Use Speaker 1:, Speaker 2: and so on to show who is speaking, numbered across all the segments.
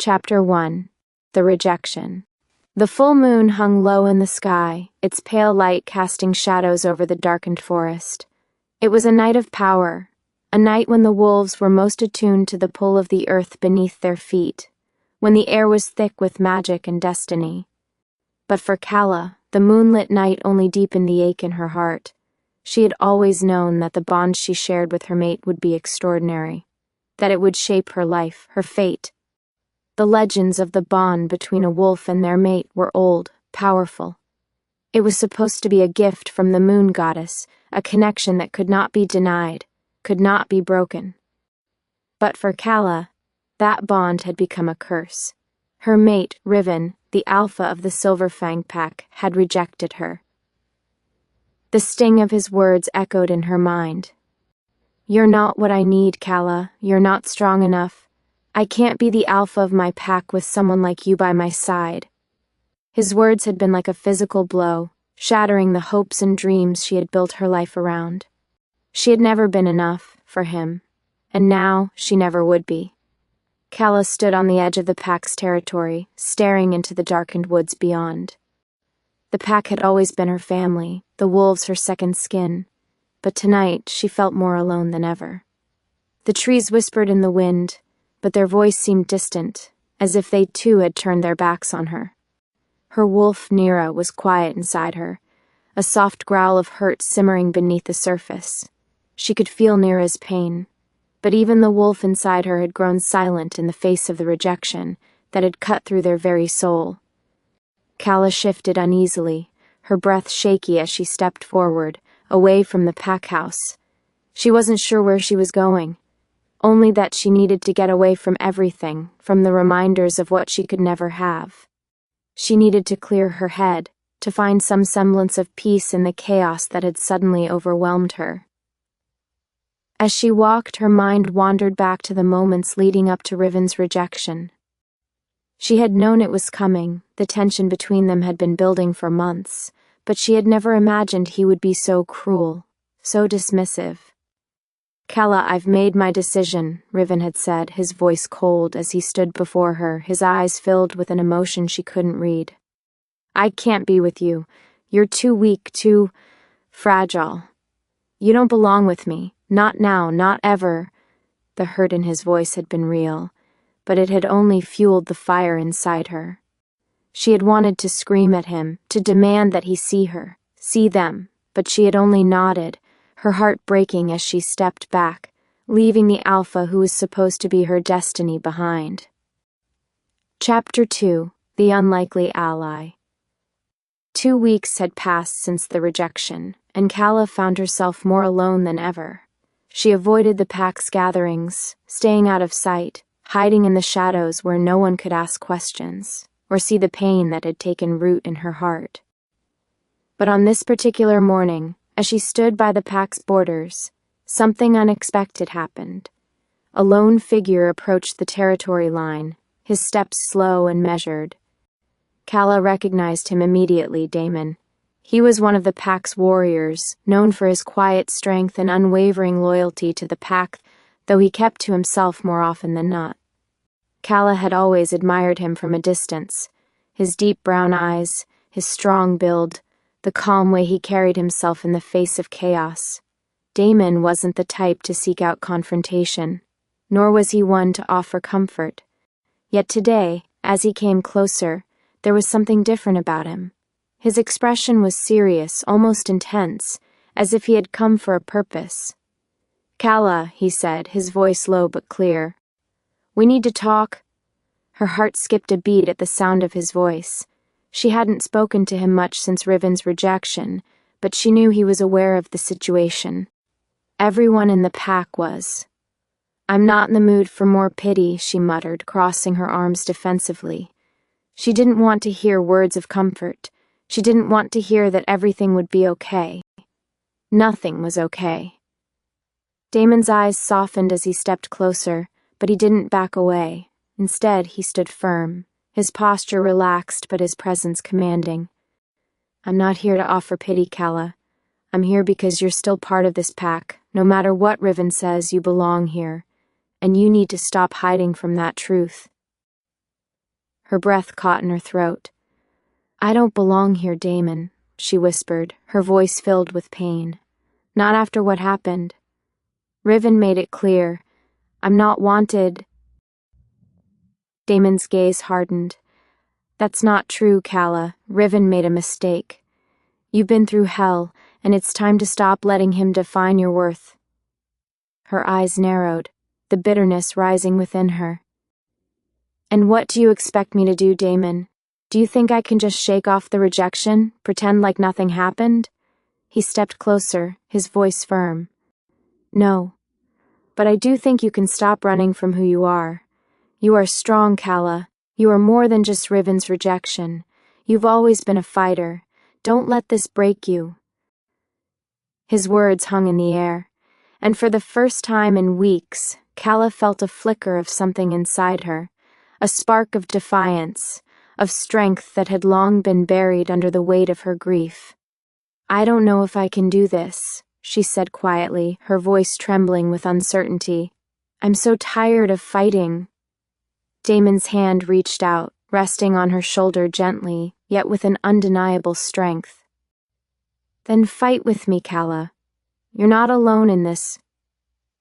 Speaker 1: Chapter 1. The Rejection. The full moon hung low in the sky, its pale light casting shadows over the darkened forest. It was a night of power, a night when the wolves were most attuned to the pull of the earth beneath their feet, when the air was thick with magic and destiny. But for Calla, the moonlit night only deepened the ache in her heart. She had always known that the bond she shared with her mate would be extraordinary, that it would shape her life, her fate. The legends of the bond between a wolf and their mate were old, powerful. It was supposed to be a gift from the moon goddess, a connection that could not be denied, could not be broken. But for Calla, that bond had become a curse. Her mate, Riven, the Alpha of the Silverfang pack, had rejected her. The sting of his words echoed in her mind. "You're not what I need, Calla. You're not strong enough. I can't be the alpha of my pack with someone like you by my side." His words had been like a physical blow, shattering the hopes and dreams she had built her life around. She had never been enough for him, and now she never would be. Calla stood on the edge of the pack's territory, staring into the darkened woods beyond. The pack had always been her family, the wolves her second skin, but tonight she felt more alone than ever. The trees whispered in the wind, but their voice seemed distant, as if they too had turned their backs on her. Her wolf, Nira, was quiet inside her, a soft growl of hurt simmering beneath the surface. She could feel Nira's pain, but even the wolf inside her had grown silent in the face of the rejection that had cut through their very soul. Calla shifted uneasily, her breath shaky as she stepped forward, away from the pack house. She wasn't sure where she was going, only that she needed to get away from everything, from the reminders of what she could never have. She needed to clear her head, to find some semblance of peace in the chaos that had suddenly overwhelmed her. As she walked, her mind wandered back to the moments leading up to Riven's rejection. She had known it was coming, the tension between them had been building for months, but she had never imagined he would be so cruel, so dismissive. "Calla, I've made my decision," Riven had said, his voice cold as he stood before her, his eyes filled with an emotion she couldn't read. "I can't be with you. You're too weak, too fragile. You don't belong with me. Not now, not ever." The hurt in his voice had been real, but it had only fueled the fire inside her. She had wanted to scream at him, to demand that he see her, see them, but she had only nodded, her heart breaking as she stepped back, leaving the Alpha who was supposed to be her destiny behind. Chapter 2. The Unlikely Ally. 2 weeks had passed since the rejection, and Calla found herself more alone than ever. She avoided the pack's gatherings, staying out of sight, hiding in the shadows where no one could ask questions, or see the pain that had taken root in her heart. But on this particular morning, as she stood by the pack's borders, something unexpected happened. A lone figure approached the territory line, his steps slow and measured. Calla recognized him immediately, Damon. He was one of the pack's warriors, known for his quiet strength and unwavering loyalty to the pack, though he kept to himself more often than not. Calla had always admired him from a distance, his deep brown eyes, his strong build, the calm way he carried himself in the face of chaos. Damon wasn't the type to seek out confrontation, nor was he one to offer comfort. Yet today, as he came closer, there was something different about him. His expression was serious, almost intense, as if he had come for a purpose. "Calla," he said, his voice low but clear. "We need to talk." Her heart skipped a beat at the sound of his voice. She hadn't spoken to him much since Riven's rejection, but she knew he was aware of the situation. Everyone in the pack was. "I'm not in the mood for more pity," she muttered, crossing her arms defensively. She didn't want to hear words of comfort. She didn't want to hear that everything would be okay. Nothing was okay. Damon's eyes softened as he stepped closer, but he didn't back away. Instead, he stood firm, his posture relaxed but his presence commanding. "I'm not here to offer pity, Calla. I'm here because you're still part of this pack. No matter what Riven says, you belong here, and you need to stop hiding from that truth." Her breath caught in her throat. "I don't belong here, Damon," she whispered, her voice filled with pain. "Not after what happened. Riven made it clear. I'm not wanted." Damon's gaze hardened. "That's not true, Calla. Riven made a mistake. You've been through hell, and it's time to stop letting him define your worth." Her eyes narrowed, the bitterness rising within her. "And what do you expect me to do, Damon? Do you think I can just shake off the rejection, pretend like nothing happened?" He stepped closer, his voice firm. "No. But I do think you can stop running from who you are. You are strong, Calla. You are more than just Riven's rejection. You've always been a fighter. Don't let this break you." His words hung in the air, and for the first time in weeks, Calla felt a flicker of something inside her, a spark of defiance, of strength that had long been buried under the weight of her grief. "I don't know if I can do this," she said quietly, her voice trembling with uncertainty. "I'm so tired of fighting." Damon's hand reached out, resting on her shoulder gently, yet with an undeniable strength. "Then fight with me, Calla. You're not alone in this."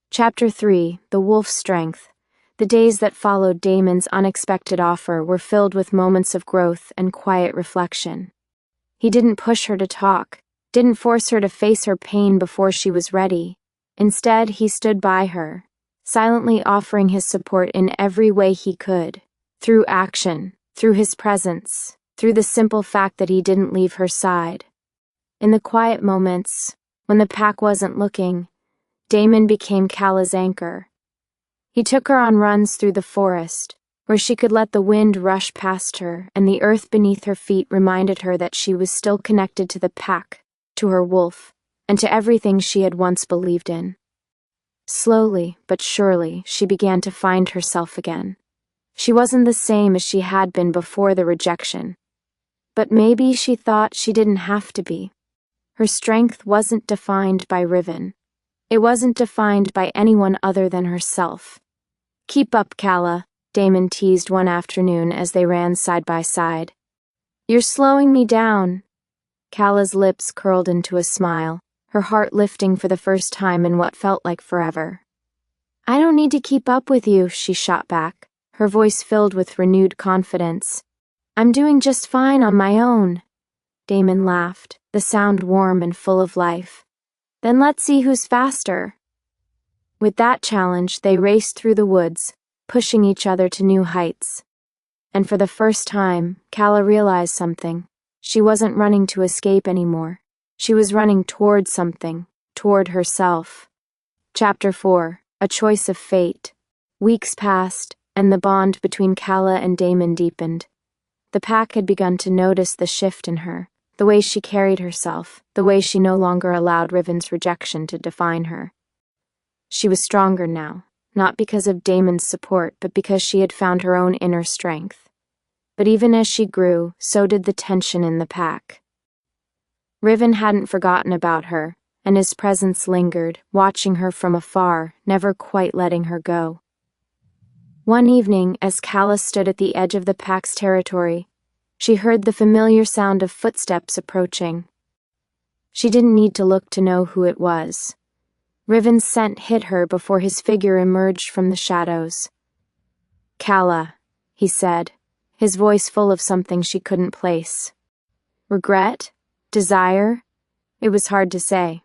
Speaker 1: Chapter 3, The Wolf's Strength. The days that followed Damon's unexpected offer were filled with moments of growth and quiet reflection. He didn't push her to talk, didn't force her to face her pain before she was ready. Instead, he stood by her, silently offering his support in every way he could, through action, through his presence, through the simple fact that he didn't leave her side. In the quiet moments, when the pack wasn't looking, Damon became Calla's anchor. He took her on runs through the forest, where she could let the wind rush past her and the earth beneath her feet reminded her that she was still connected to the pack, to her wolf, and to everything she had once believed in. Slowly but surely, she began to find herself again. She wasn't the same as she had been before the rejection. But maybe she thought she didn't have to be. Her strength wasn't defined by Riven. It wasn't defined by anyone other than herself. "Keep up, Calla," Damon teased one afternoon as they ran side by side. "You're slowing me down." Calla's lips curled into a smile, her heart lifting for the first time in what felt like forever. "I don't need to keep up with you," she shot back, her voice filled with renewed confidence. "I'm doing just fine on my own." Damon laughed, the sound warm and full of life. "Then let's see who's faster." With that challenge, they raced through the woods, pushing each other to new heights. And for the first time, Calla realized something. She wasn't running to escape anymore. She was running toward something, toward herself. Chapter 4, A Choice of Fate. Weeks passed, and the bond between Calla and Damon deepened. The pack had begun to notice the shift in her, the way she carried herself, the way she no longer allowed Riven's rejection to define her. She was stronger now, not because of Damon's support, but because she had found her own inner strength. But even as she grew, so did the tension in the pack. Riven hadn't forgotten about her, and his presence lingered, watching her from afar, never quite letting her go. One evening, as Calla stood at the edge of the pack's territory, she heard the familiar sound of footsteps approaching. She didn't need to look to know who it was. Riven's scent hit her before his figure emerged from the shadows. "Calla," he said, his voice full of something she couldn't place. Regret? Desire? It was hard to say.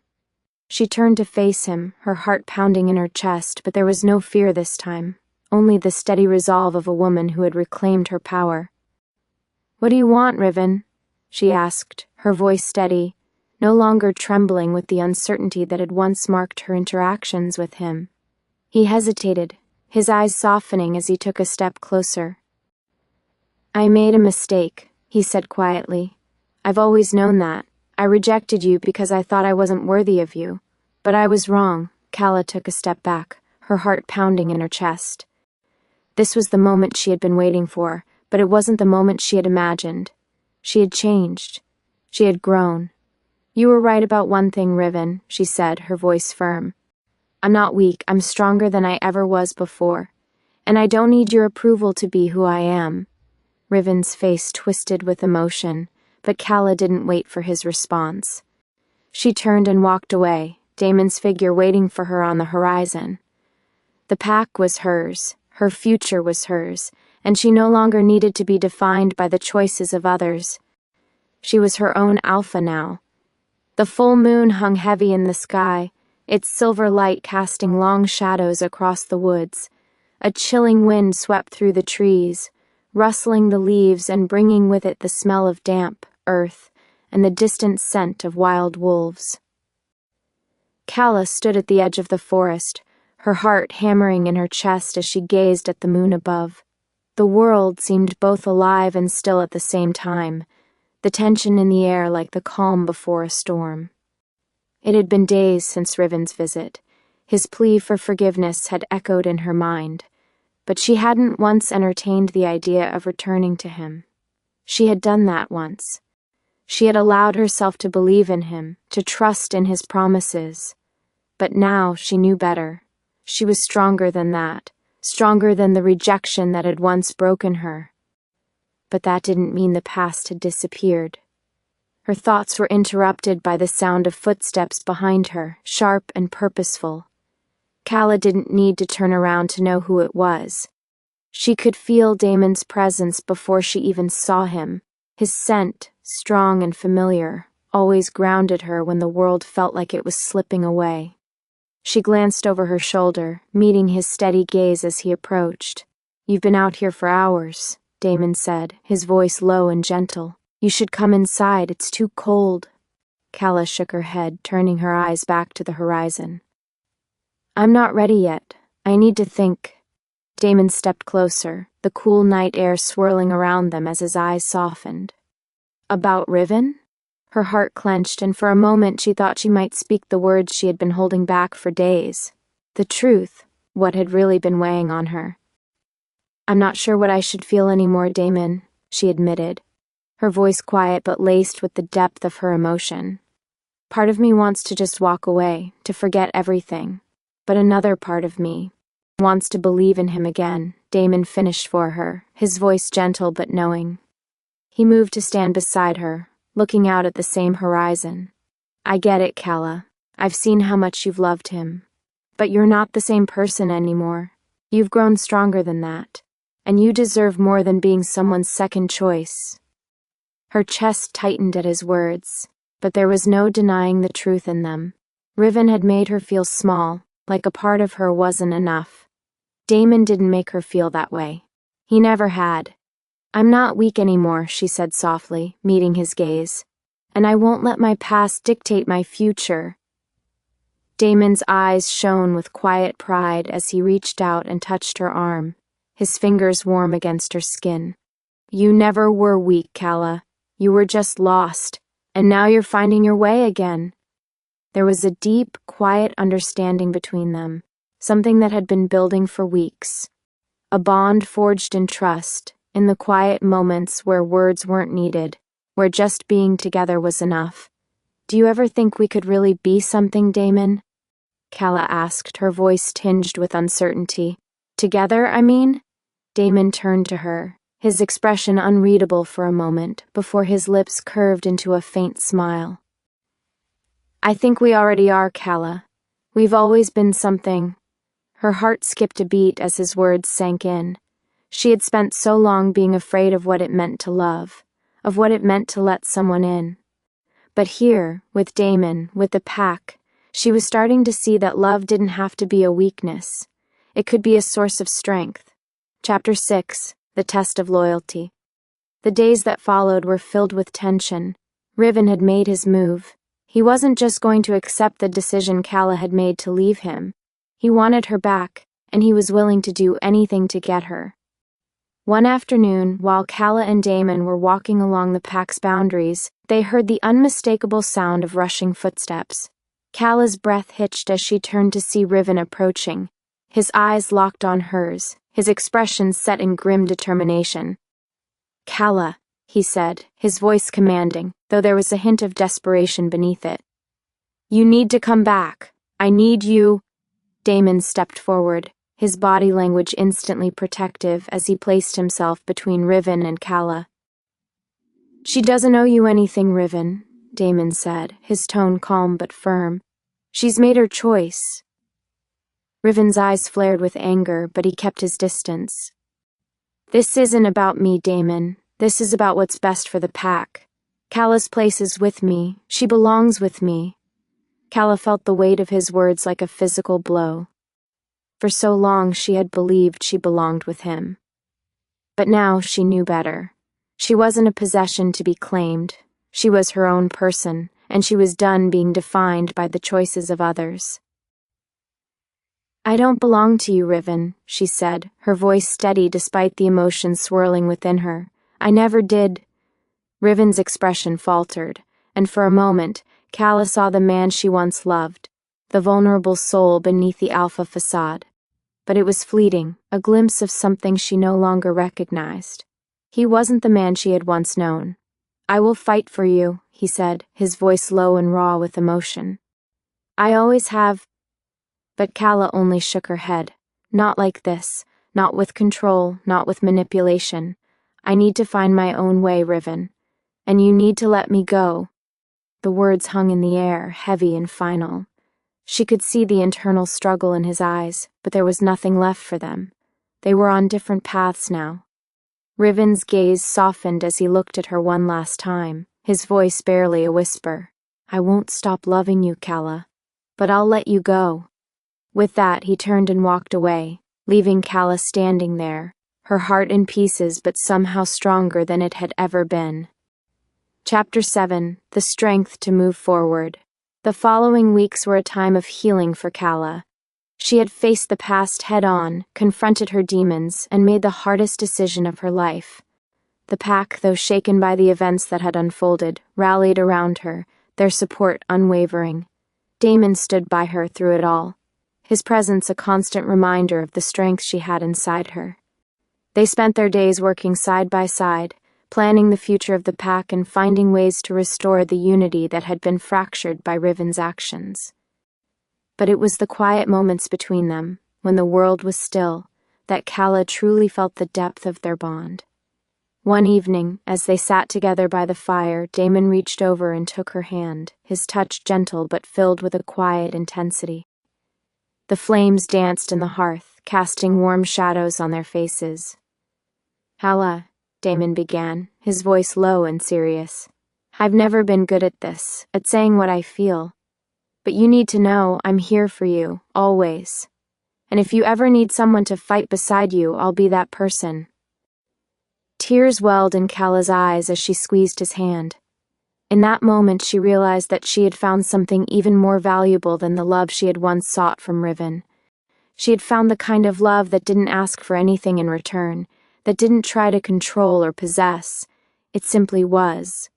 Speaker 1: She turned to face him, her heart pounding in her chest, but there was no fear this time, only the steady resolve of a woman who had reclaimed her power. "What do you want, Riven?" she asked, her voice steady, no longer trembling with the uncertainty that had once marked her interactions with him. He hesitated, his eyes softening as he took a step closer. "I made a mistake," he said quietly. "I've always known that. I rejected you because I thought I wasn't worthy of you. But I was wrong." Calla took a step back, her heart pounding in her chest. This was the moment she had been waiting for, but it wasn't the moment she had imagined. She had changed. She had grown. "You were right about one thing, Riven," she said, her voice firm. "I'm not weak, I'm stronger than I ever was before. And I don't need your approval to be who I am." Riven's face twisted with emotion, but Calla didn't wait for his response. She turned and walked away, Damon's figure waiting for her on the horizon. The pack was hers, her future was hers, and she no longer needed to be defined by the choices of others. She was her own alpha now. The full moon hung heavy in the sky, its silver light casting long shadows across the woods. A chilling wind swept through the trees, rustling the leaves and bringing with it the smell of damp earth and the distant scent of wild wolves. Calla stood at the edge of the forest, her heart hammering in her chest as she gazed at the moon above. The world seemed both alive and still at the same time, the tension in the air like the calm before a storm. It had been days since Riven's visit. His plea for forgiveness had echoed in her mind, but she hadn't once entertained the idea of returning to him. She had done that once. She had allowed herself to believe in him, to trust in his promises. But now she knew better. She was stronger than that, stronger than the rejection that had once broken her. But that didn't mean the past had disappeared. Her thoughts were interrupted by the sound of footsteps behind her, sharp and purposeful. Calla didn't need to turn around to know who it was. She could feel Damon's presence before she even saw him. His scent, strong and familiar, always grounded her when the world felt like it was slipping away. She glanced over her shoulder, meeting his steady gaze as he approached. "You've been out here for hours," Damon said, his voice low and gentle. "You should come inside, it's too cold." Calla shook her head, turning her eyes back to the horizon. "I'm not ready yet. I need to think." Damon stepped closer, the cool night air swirling around them as his eyes softened. "About Riven?" Her heart clenched, and for a moment she thought she might speak the words she had been holding back for days. The truth, what had really been weighing on her. "I'm not sure what I should feel anymore, Damon," she admitted, her voice quiet but laced with the depth of her emotion. "Part of me wants to just walk away, to forget everything. But another part of me wants to believe in him again," Damon finished for her, his voice gentle but knowing. He moved to stand beside her, looking out at the same horizon. "I get it, Calla. I've seen how much you've loved him. But you're not the same person anymore. You've grown stronger than that. And you deserve more than being someone's second choice." Her chest tightened at his words, but there was no denying the truth in them. Riven had made her feel small, like a part of her wasn't enough. Damon didn't make her feel that way. He never had. "I'm not weak anymore," she said softly, meeting his gaze. "And I won't let my past dictate my future." Damon's eyes shone with quiet pride as he reached out and touched her arm, his fingers warm against her skin. "You never were weak, Calla. You were just lost, and now you're finding your way again." There was a deep, quiet understanding between them, something that had been building for weeks. A bond forged in trust, in the quiet moments where words weren't needed, where just being together was enough. "Do you ever think we could really be something, Damon?" Calla asked, her voice tinged with uncertainty. "Together, I mean?" Damon turned to her, his expression unreadable for a moment, before his lips curved into a faint smile. "I think we already are, Calla. We've always been something." Her heart skipped a beat as his words sank in. She had spent so long being afraid of what it meant to love, of what it meant to let someone in. But here, with Damon, with the pack, she was starting to see that love didn't have to be a weakness. It could be a source of strength. Chapter 6, The Test of Loyalty. The days that followed were filled with tension. Riven had made his move. He wasn't just going to accept the decision Calla had made to leave him. He wanted her back, and he was willing to do anything to get her. One afternoon, while Calla and Damon were walking along the pack's boundaries, they heard the unmistakable sound of rushing footsteps. Calla's breath hitched as she turned to see Riven approaching, his eyes locked on hers, his expression set in grim determination. "Calla," he said, his voice commanding, though there was a hint of desperation beneath it. "You need to come back. I need you." Damon stepped forward, his body language instantly protective as he placed himself between Riven and Calla. "She doesn't owe you anything, Riven," Damon said, his tone calm but firm. "She's made her choice." Riven's eyes flared with anger, but he kept his distance. "This isn't about me, Damon. This is about what's best for the pack. Calla's place is with me. She belongs with me." Calla felt the weight of his words like a physical blow. For so long she had believed she belonged with him. But now she knew better. She wasn't a possession to be claimed. She was her own person, and she was done being defined by the choices of others. "I don't belong to you, Riven," she said, her voice steady despite the emotion swirling within her. "I never did." Riven's expression faltered, and for a moment, Calla saw the man she once loved, the vulnerable soul beneath the alpha facade. But it was fleeting, a glimpse of something she no longer recognized. He wasn't the man she had once known. "I will fight for you," he said, his voice low and raw with emotion. "I always have." But Calla only shook her head. "Not like this. Not with control, not with manipulation. I need to find my own way, Riven. And you need to let me go." The words hung in the air, heavy and final. She could see the internal struggle in his eyes, but there was nothing left for them. They were on different paths now. Riven's gaze softened as he looked at her one last time, his voice barely a whisper. "I won't stop loving you, Calla, but I'll let you go." With that, he turned and walked away, leaving Calla standing there, her heart in pieces but somehow stronger than it had ever been. Chapter 7. The Strength to Move Forward. The following weeks were a time of healing for Calla. She had faced the past head-on, confronted her demons, and made the hardest decision of her life. The pack, though shaken by the events that had unfolded, rallied around her, their support unwavering. Damon stood by her through it all, his presence a constant reminder of the strength she had inside her. They spent their days working side by side, planning the future of the pack and finding ways to restore the unity that had been fractured by Riven's actions. But it was the quiet moments between them, when the world was still, that Calla truly felt the depth of their bond. One evening, as they sat together by the fire, Damon reached over and took her hand, his touch gentle but filled with a quiet intensity. The flames danced in the hearth, casting warm shadows on their faces. "Calla," Damon began, his voice low and serious. "I've never been good at this, at saying what I feel. But you need to know I'm here for you, always. And if you ever need someone to fight beside you, I'll be that person." Tears welled in Calla's eyes as she squeezed his hand. In that moment she realized that she had found something even more valuable than the love she had once sought from Riven. She had found the kind of love that didn't ask for anything in return, that didn't try to control or possess. It simply was.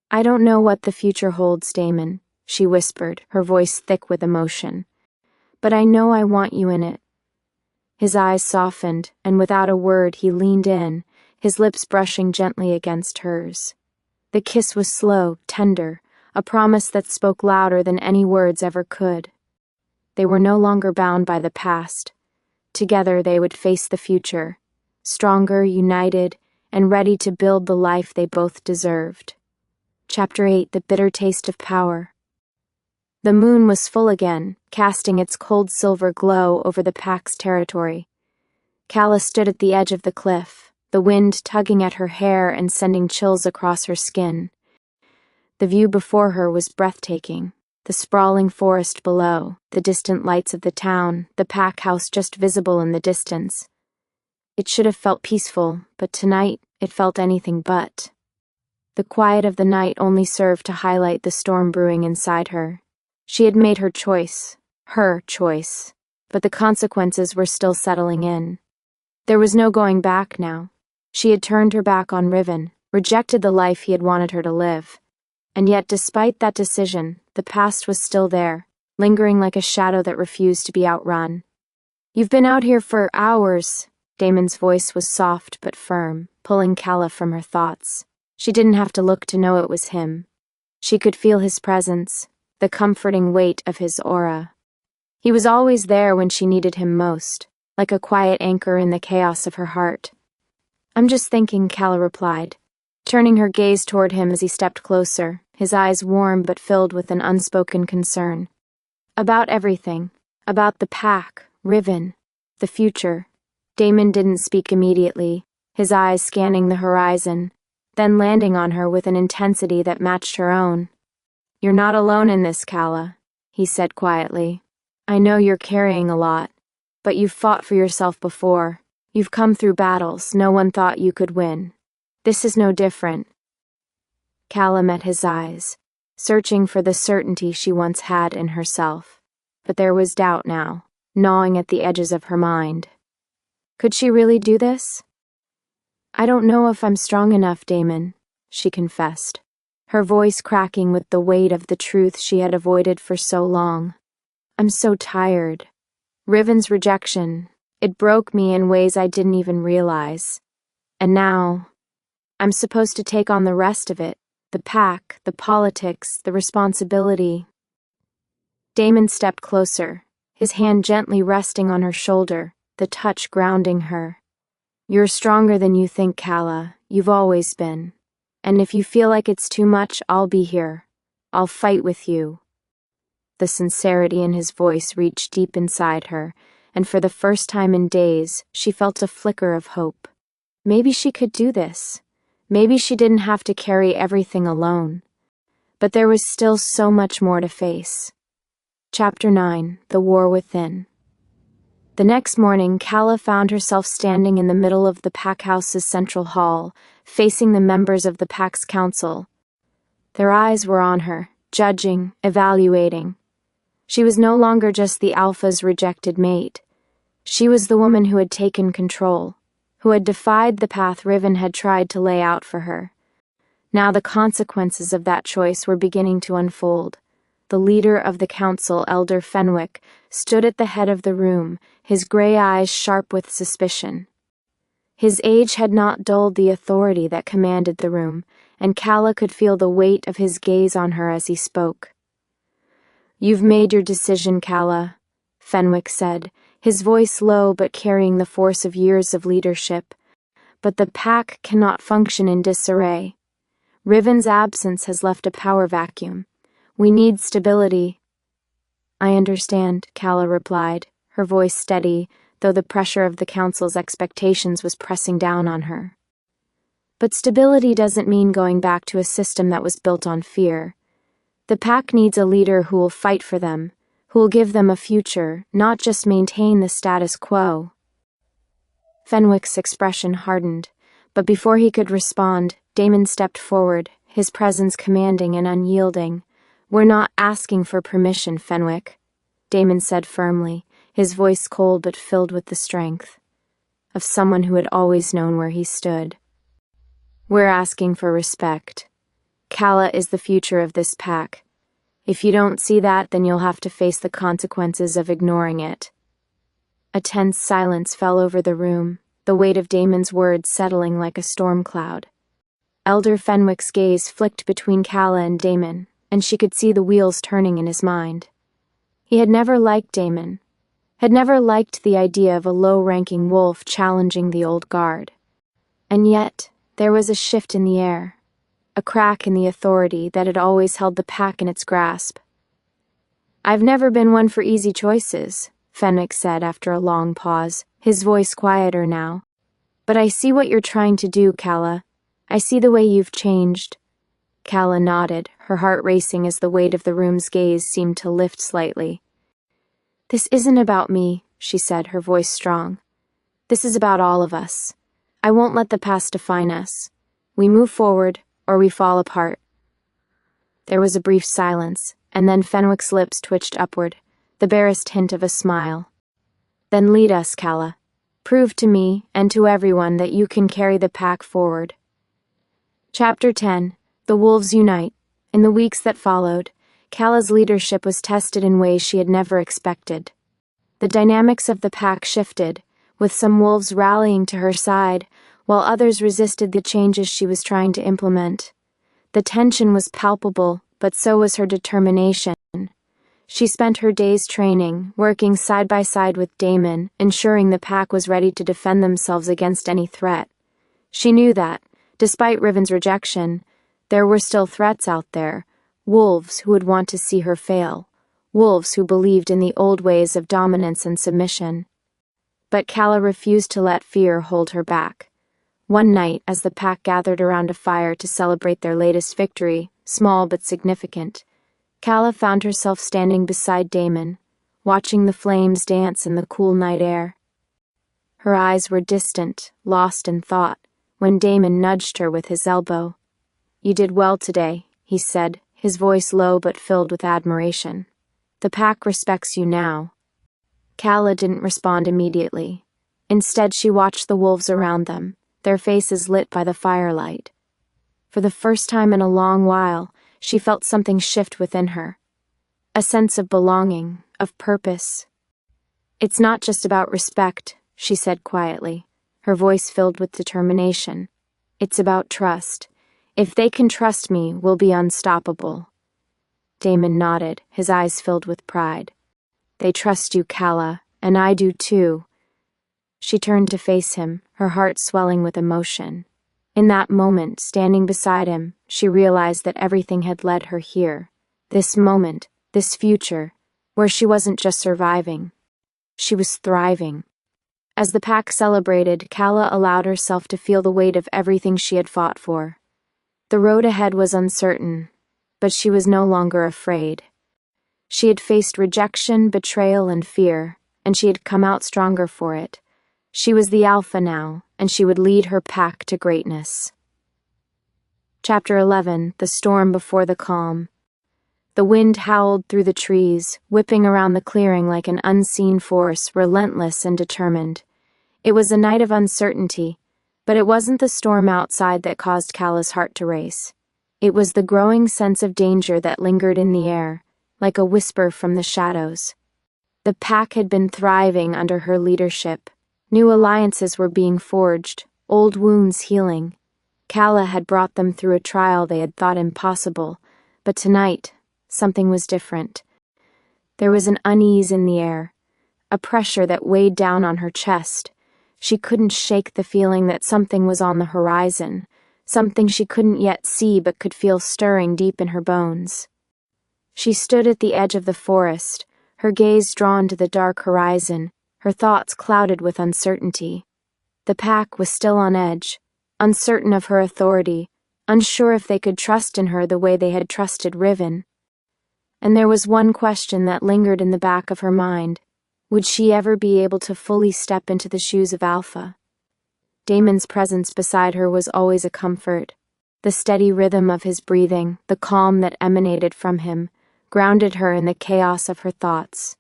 Speaker 1: "I don't know what the future holds, Damon," she whispered, her voice thick with emotion. "But I know I want you in it." His eyes softened, and without a word he leaned in, his lips brushing gently against hers. The kiss was slow, tender, a promise that spoke louder than any words ever could. They were no longer bound by the past. Together they would face the future, stronger, united, and ready to build the life they both deserved. Chapter 8. The Bitter Taste of Power. The moon was full again, casting its cold silver glow over the pack's territory. Calla stood at the edge of the cliff, the wind tugging at her hair and sending chills across her skin. The view before her was breathtaking. The sprawling forest below, the distant lights of the town, the pack house just visible in the distance. It should have felt peaceful, but tonight it felt anything but. The quiet of the night only served to highlight the storm brewing inside her. She had made her choice, but the consequences were still settling in. There was no going back now. She had turned her back on Riven, rejected the life he had wanted her to live. And yet, despite that decision, the past was still there, lingering like a shadow that refused to be outrun. "You've been out here for hours." Damon's voice was soft but firm, pulling Calla from her thoughts. She didn't have to look to know it was him. She could feel his presence, the comforting weight of his aura. He was always there when she needed him most. like a quiet anchor in the chaos of her heart. "I'm just thinking," Calla replied, turning her gaze toward him as he stepped closer, his eyes warm but filled with an unspoken concern. "About everything. About the pack, Riven, the future." Damon didn't speak immediately, his eyes scanning the horizon, then landing on her with an intensity that matched her own. "You're not alone in this, Calla," he said quietly. "I know you're carrying a lot, but you've fought for yourself before. You've come through battles no one thought you could win. This is no different." Calla met his eyes, searching for the certainty she once had in herself. But there was doubt now, gnawing at the edges of her mind. Could she really do this? "I don't know if I'm strong enough, Damon," she confessed, her voice cracking with the weight of the truth she had avoided for so long. "I'm so tired. Riven's rejection, it broke me in ways I didn't even realize. And now, I'm supposed to take on the rest of it, the pack, the politics, the responsibility." Damon stepped closer, his hand gently resting on her shoulder, the touch grounding her. "You're stronger than you think, Calla. You've always been. And if you feel like it's too much, I'll be here. I'll fight with you." The sincerity in his voice reached deep inside her, and for the first time in days, she felt a flicker of hope. Maybe she could do this. Maybe she didn't have to carry everything alone. But there was still so much more to face. Chapter 9: The War Within. The next morning, Calla found herself standing in the middle of the Packhouse's central hall, facing the members of the Pack's council. Their eyes were on her, judging, evaluating. She was no longer just the Alpha's rejected mate. She was the woman who had taken control, who had defied the path Riven had tried to lay out for her. Now the consequences of that choice were beginning to unfold. The leader of the council, Elder Fenwick, stood at the head of the room, his gray eyes sharp with suspicion. His age had not dulled the authority that commanded the room, and Calla could feel the weight of his gaze on her as he spoke. "You've made your decision, Calla," Fenwick said, his voice low but carrying the force of years of leadership. "But the pack cannot function in disarray. Riven's absence has left a power vacuum. We need stability." "I understand," Calla replied, her voice steady, though the pressure of the council's expectations was pressing down on her. "But stability doesn't mean going back to a system that was built on fear. The pack needs a leader who will fight for them, who will give them a future, not just maintain the status quo." Fenwick's expression hardened, but before he could respond, Damon stepped forward, his presence commanding and unyielding. "We're not asking for permission, Fenwick," Damon said firmly, his voice cold but filled with the strength of someone who had always known where he stood. "We're asking for respect. Calla is the future of this pack. If you don't see that, then you'll have to face the consequences of ignoring it." A tense silence fell over the room, the weight of Damon's words settling like a storm cloud. Elder Fenwick's gaze flicked between Calla and Damon, and she could see the wheels turning in his mind. He had never liked Damon, had never liked the idea of a low-ranking wolf challenging the old guard. And yet, there was a shift in the air, a crack in the authority that had always held the pack in its grasp. "I've never been one for easy choices," Fenwick said after a long pause, his voice quieter now. "But I see what you're trying to do, Calla. I see the way you've changed." Calla nodded, her heart racing as the weight of the room's gaze seemed to lift slightly. "This isn't about me," she said, her voice strong. "This is about all of us. I won't let the past define us. We move forward, or we fall apart." There was a brief silence, and then Fenwick's lips twitched upward, the barest hint of a smile. "Then lead us, Calla. Prove to me, and to everyone, that you can carry the pack forward." Chapter 10: The Wolves Unite. In the weeks that followed, Calla's leadership was tested in ways she had never expected. The dynamics of the pack shifted, with some wolves rallying to her side, while others resisted the changes she was trying to implement. The tension was palpable, but so was her determination. She spent her days training, working side by side with Damon, ensuring the pack was ready to defend themselves against any threat. She knew that, despite Riven's rejection, there were still threats out there, wolves who would want to see her fail, wolves who believed in the old ways of dominance and submission. But Calla refused to let fear hold her back. One night, as the pack gathered around a fire to celebrate their latest victory, small but significant, Calla found herself standing beside Damon, watching the flames dance in the cool night air. Her eyes were distant, lost in thought, when Damon nudged her with his elbow. "You did well today," he said, his voice low but filled with admiration. "The pack respects you now." Calla didn't respond immediately. Instead, she watched the wolves around them, their faces lit by the firelight. For the first time in a long while, she felt something shift within her. A sense of belonging, of purpose. "It's not just about respect," she said quietly, her voice filled with determination. "It's about trust. If they can trust me, we'll be unstoppable." Damon nodded, his eyes filled with pride. "They trust you, Calla, and I do too." She turned to face him, her heart swelling with emotion. In that moment, standing beside him, she realized that everything had led her here. This moment, this future, where she wasn't just surviving. She was thriving. As the pack celebrated, Calla allowed herself to feel the weight of everything she had fought for. The road ahead was uncertain, but she was no longer afraid. She had faced rejection, betrayal, and fear, and she had come out stronger for it. She was the Alpha now, and she would lead her pack to greatness. Chapter 11, The Storm Before the Calm. The wind howled through the trees, whipping around the clearing like an unseen force, relentless and determined. It was a night of uncertainty, but it wasn't the storm outside that caused Calla's heart to race. It was the growing sense of danger that lingered in the air, like a whisper from the shadows. The pack had been thriving under her leadership. New alliances were being forged, old wounds healing. Calla had brought them through a trial they had thought impossible, but tonight, something was different. There was an unease in the air, a pressure that weighed down on her chest. She couldn't shake the feeling that something was on the horizon, something she couldn't yet see but could feel stirring deep in her bones. She stood at the edge of the forest, her gaze drawn to the dark horizon, her thoughts clouded with uncertainty. The pack was still on edge, uncertain of her authority, unsure if they could trust in her the way they had trusted Riven. And there was one question that lingered in the back of her mind. Would she ever be able to fully step into the shoes of Alpha? Damon's presence beside her was always a comfort. The steady rhythm of his breathing, the calm that emanated from him, grounded her in the chaos of her thoughts.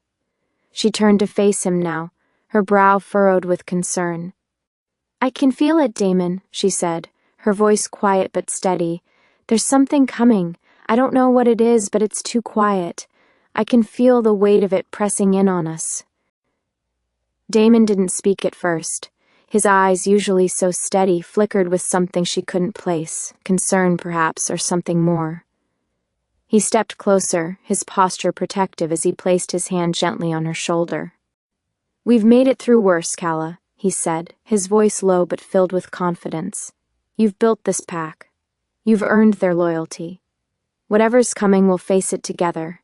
Speaker 1: She turned to face him now, her brow furrowed with concern. "I can feel it, Damon," she said, her voice quiet but steady. "There's something coming. I don't know what it is, but it's too quiet. I can feel the weight of it pressing in on us." Damon didn't speak at first. His eyes, usually so steady, flickered with something she couldn't place, concern perhaps, or something more. He stepped closer, his posture protective as he placed his hand gently on her shoulder. "We've made it through worse, Calla," he said, his voice low but filled with confidence. "You've built this pack. You've earned their loyalty. Whatever's coming, we'll face it together."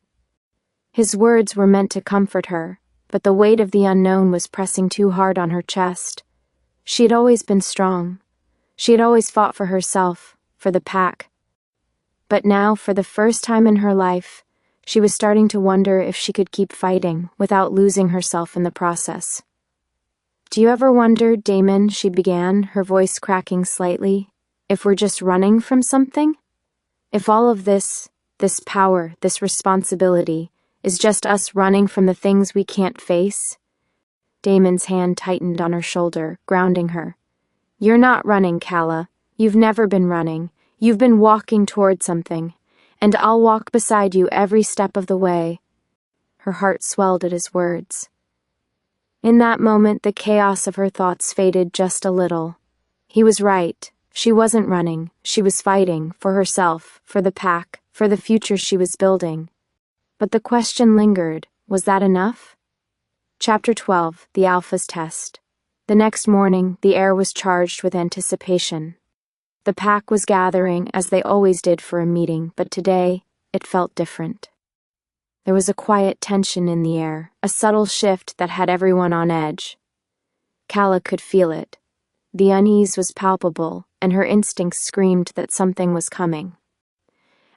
Speaker 1: His words were meant to comfort her, but the weight of the unknown was pressing too hard on her chest. She had always been strong. She had always fought for herself, for the pack. But now, for the first time in her life, she was starting to wonder if she could keep fighting without losing herself in the process. "Do you ever wonder, Damon," she began, her voice cracking slightly, "if we're just running from something? If all of this power, this responsibility, is just us running from the things we can't face?" Damon's hand tightened on her shoulder, grounding her. "You're not running, Calla. You've never been running. You've been walking toward something, and I'll walk beside you every step of the way." Her heart swelled at his words. In that moment, the chaos of her thoughts faded just a little. He was right. She wasn't running. She was fighting, for herself, for the pack, for the future she was building. But the question lingered, was that enough? Chapter 12, The Alpha's Test. The next morning, the air was charged with anticipation. The pack was gathering, as they always did for a meeting, but today, it felt different. There was a quiet tension in the air, a subtle shift that had everyone on edge. Calla could feel it. The unease was palpable, and her instincts screamed that something was coming.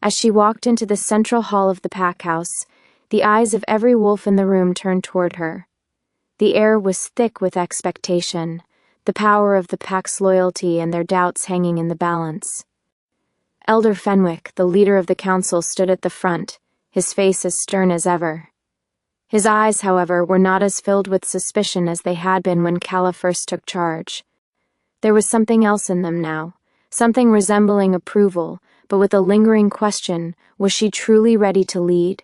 Speaker 1: As she walked into the central hall of the pack house, the eyes of every wolf in the room turned toward her. The air was thick with expectation, the power of the pack's loyalty and their doubts hanging in the balance. Elder Fenwick, the leader of the council, stood at the front, his face as stern as ever. His eyes, however, were not as filled with suspicion as they had been when Calla first took charge. There was something else in them now, something resembling approval, but with a lingering question, was she truly ready to lead?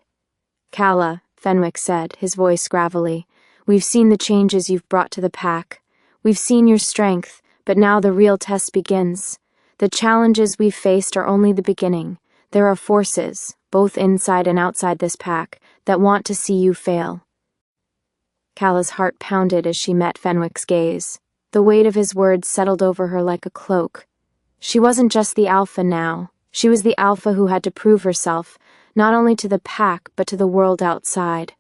Speaker 1: Calla, Fenwick said, his voice gravelly, we've seen the changes you've brought to the pack. We've seen your strength, but now the real test begins. The challenges we've faced are only the beginning. There are forces, both inside and outside this pack, that want to see you fail. Calla's heart pounded as she met Fenwick's gaze. The weight of his words settled over her like a cloak. She wasn't just the Alpha now. She was the Alpha who had to prove herself, not only to the pack, but to the world outside.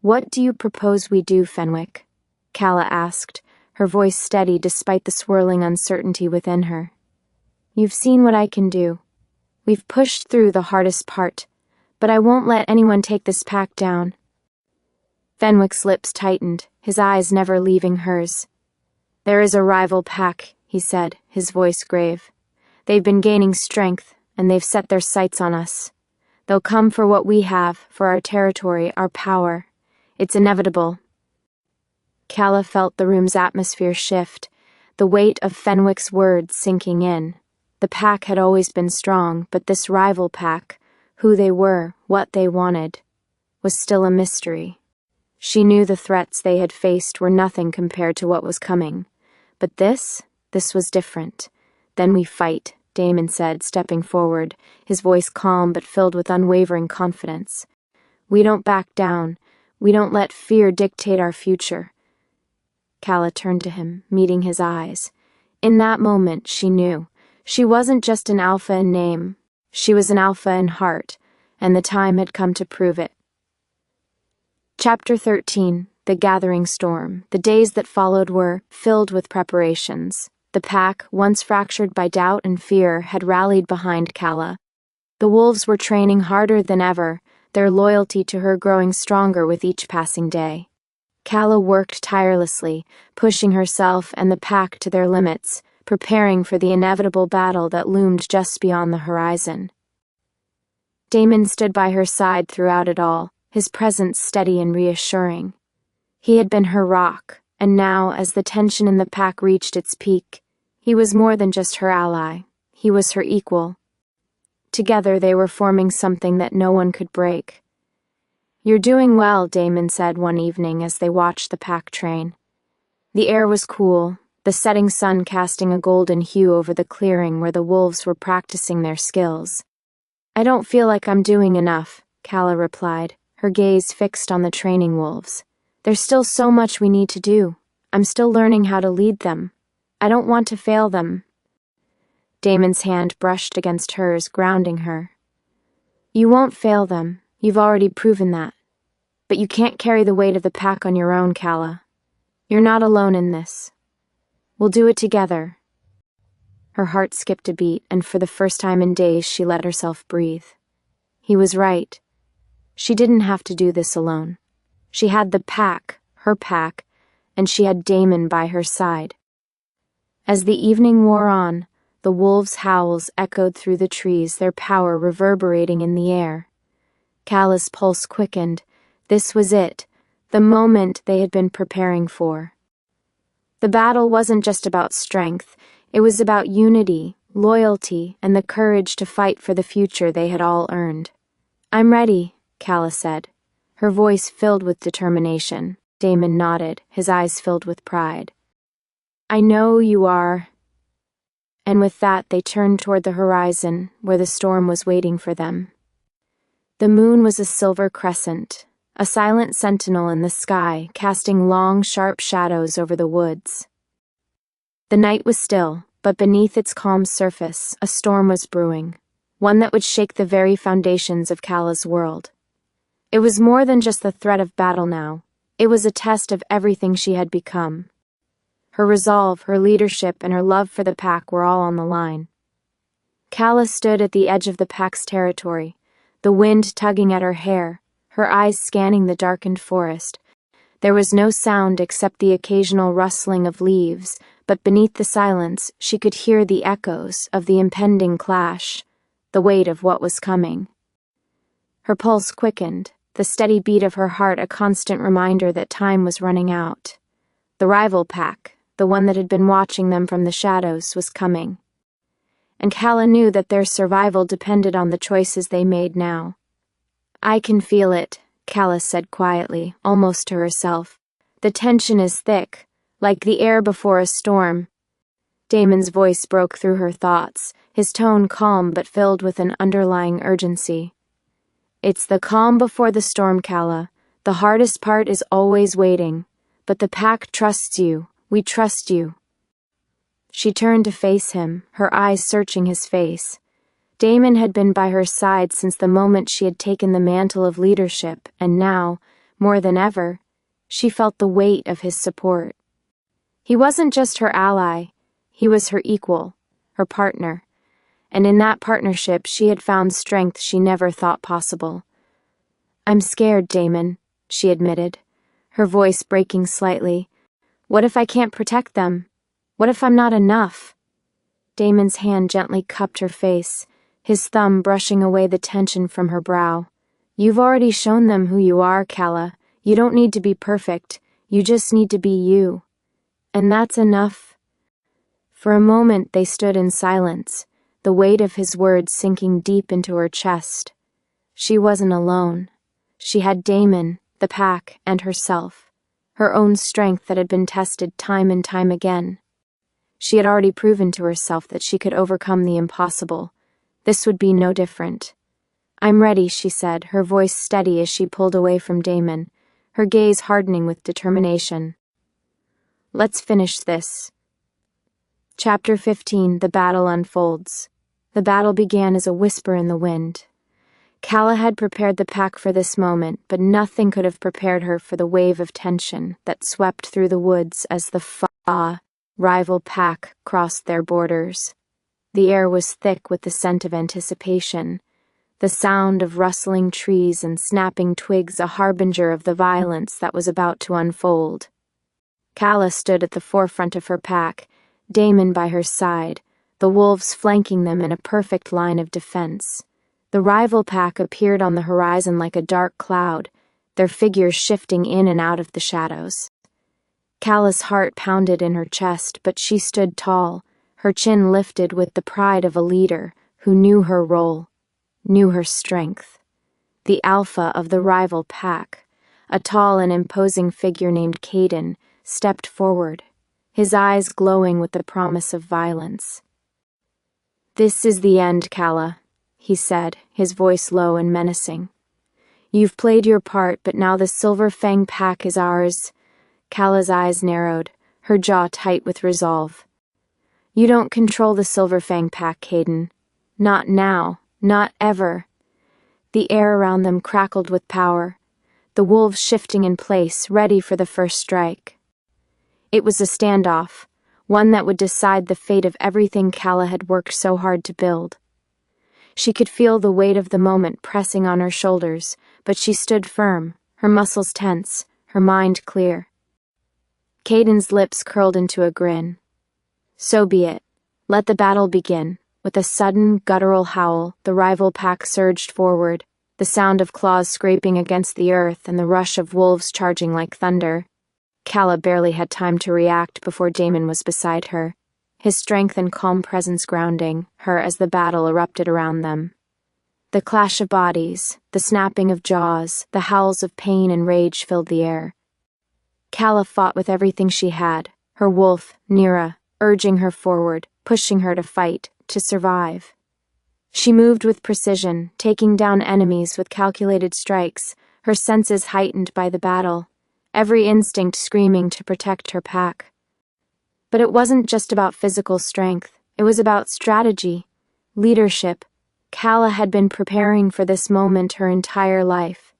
Speaker 1: What do you propose we do, Fenwick? Calla asked, her voice steady despite the swirling uncertainty within her. You've seen what I can do. We've pushed through the hardest part, but I won't let anyone take this pack down. Fenwick's lips tightened, his eyes never leaving hers. There is a rival pack, he said, his voice grave. They've been gaining strength, and they've set their sights on us. They'll come for what we have, for our territory, our power. It's inevitable. Calla felt the room's atmosphere shift, the weight of Fenwick's words sinking in. The pack had always been strong, but this rival pack, who they were, what they wanted, was still a mystery. She knew the threats they had faced were nothing compared to what was coming. But this was different. Then we fight, Damon said, stepping forward, his voice calm but filled with unwavering confidence. We don't back down. We don't let fear dictate our future. Calla turned to him, meeting his eyes. In that moment, she knew. She wasn't just an Alpha in name. She was an Alpha in heart, and the time had come to prove it. Chapter 13, The Gathering Storm. The days that followed were filled with preparations. The pack, once fractured by doubt and fear, had rallied behind Calla. The wolves were training harder than ever, their loyalty to her growing stronger with each passing day. Calla worked tirelessly, pushing herself and the pack to their limits, preparing for the inevitable battle that loomed just beyond the horizon. Damon stood by her side throughout it all, his presence steady and reassuring. He had been her rock, and now, as the tension in the pack reached its peak, he was more than just her ally. He was her equal. Together they were forming something that no one could break. You're doing well, Damon said one evening as they watched the pack train. The air was cool, the setting sun casting a golden hue over the clearing where the wolves were practicing their skills. I don't feel like I'm doing enough, Calla replied, her gaze fixed on the training wolves. There's still so much we need to do. I'm still learning how to lead them. I don't want to fail them. Damon's hand brushed against hers, grounding her. You won't fail them. You've already proven that. But you can't carry the weight of the pack on your own, Calla. You're not alone in this. We'll do it together. Her heart skipped a beat, and for the first time in days she let herself breathe. He was right. She didn't have to do this alone. She had the pack, her pack, and she had Damon by her side. As the evening wore on, the wolves' howls echoed through the trees, their power reverberating in the air. Calla's pulse quickened. This was it, the moment they had been preparing for. The battle wasn't just about strength, it was about unity, loyalty, and the courage to fight for the future they had all earned. I'm ready, Calla said, her voice filled with determination. Damon nodded, his eyes filled with pride. I know you are. And with that they turned toward the horizon, where the storm was waiting for them. The moon was a silver crescent, a silent sentinel in the sky, casting long, sharp shadows over the woods. The night was still, but beneath its calm surface, a storm was brewing, one that would shake the very foundations of Calla's world. It was more than just the threat of battle now. It was a test of everything she had become. Her resolve, her leadership, and her love for the pack were all on the line. Calla stood at the edge of the pack's territory, the wind tugging at her hair, her eyes scanning the darkened forest. There was no sound except the occasional rustling of leaves, but beneath the silence she could hear the echoes of the impending clash, the weight of what was coming. Her pulse quickened, the steady beat of her heart a constant reminder that time was running out. The rival pack, the one that had been watching them from the shadows, was coming. And Calla knew that their survival depended on the choices they made now. "I can feel it," Calla said quietly, almost to herself. "The tension is thick, like the air before a storm." Damon's voice broke through her thoughts, his tone calm but filled with an underlying urgency. "It's the calm before the storm, Calla. The hardest part is always waiting. But the pack trusts you. We trust you." She turned to face him, her eyes searching his face. Damon had been by her side since the moment she had taken the mantle of leadership, and now, more than ever, she felt the weight of his support. He wasn't just her ally, he was her equal, her partner, and in that partnership she had found strength she never thought possible. "I'm scared, Damon," she admitted, her voice breaking slightly. "What if I can't protect them? What if I'm not enough?" Damon's hand gently cupped her face, his thumb brushing away the tension from her brow. "You've already shown them who you are, Calla. You don't need to be perfect. You just need to be you. And that's enough." For a moment they stood in silence, the weight of his words sinking deep into her chest. She wasn't alone. She had Damon, the pack, and herself, her own strength that had been tested time and time again. She had already proven to herself that she could overcome the impossible. This would be no different. "I'm ready," she said, her voice steady as she pulled away from Damon, her gaze hardening with determination. "Let's finish this." Chapter 15. The battle unfolds. The battle began as a whisper in the wind. Calla had prepared the pack for this moment, but nothing could have prepared her for the wave of tension that swept through the woods as the rival pack crossed their borders. The air was thick with the scent of anticipation, the sound of rustling trees and snapping twigs a harbinger of the violence that was about to unfold. Calla stood at the forefront of her pack, Damon by her side, the wolves flanking them in a perfect line of defense. The rival pack appeared on the horizon like a dark cloud, their figures shifting in and out of the shadows. Calla's heart pounded in her chest, but she stood tall, her chin lifted with the pride of a leader who knew her role, knew her strength. The alpha of the rival pack, a tall and imposing figure named Caden, stepped forward, his eyes glowing with the promise of violence. "This is the end, Calla," he said, his voice low and menacing. "You've played your part, but now the Silverfang pack is ours." Calla's eyes narrowed, her jaw tight with resolve. "You don't control the Silverfang pack, Caden. Not now, not ever." The air around them crackled with power, the wolves shifting in place, ready for the first strike. It was a standoff, one that would decide the fate of everything Calla had worked so hard to build. She could feel the weight of the moment pressing on her shoulders, but she stood firm, her muscles tense, her mind clear. Caden's lips curled into a grin. "So be it. Let the battle begin." With a sudden, guttural howl, the rival pack surged forward, the sound of claws scraping against the earth and the rush of wolves charging like thunder. Calla barely had time to react before Damon was beside her, his strength and calm presence grounding her as the battle erupted around them. The clash of bodies, the snapping of jaws, the howls of pain and rage filled the air. Calla fought with everything she had, her wolf, Nira, urging her forward, pushing her to fight, to survive. She moved with precision, taking down enemies with calculated strikes, her senses heightened by the battle, every instinct screaming to protect her pack. But it wasn't just about physical strength, it was about strategy, leadership. Calla had been preparing for this moment her entire life.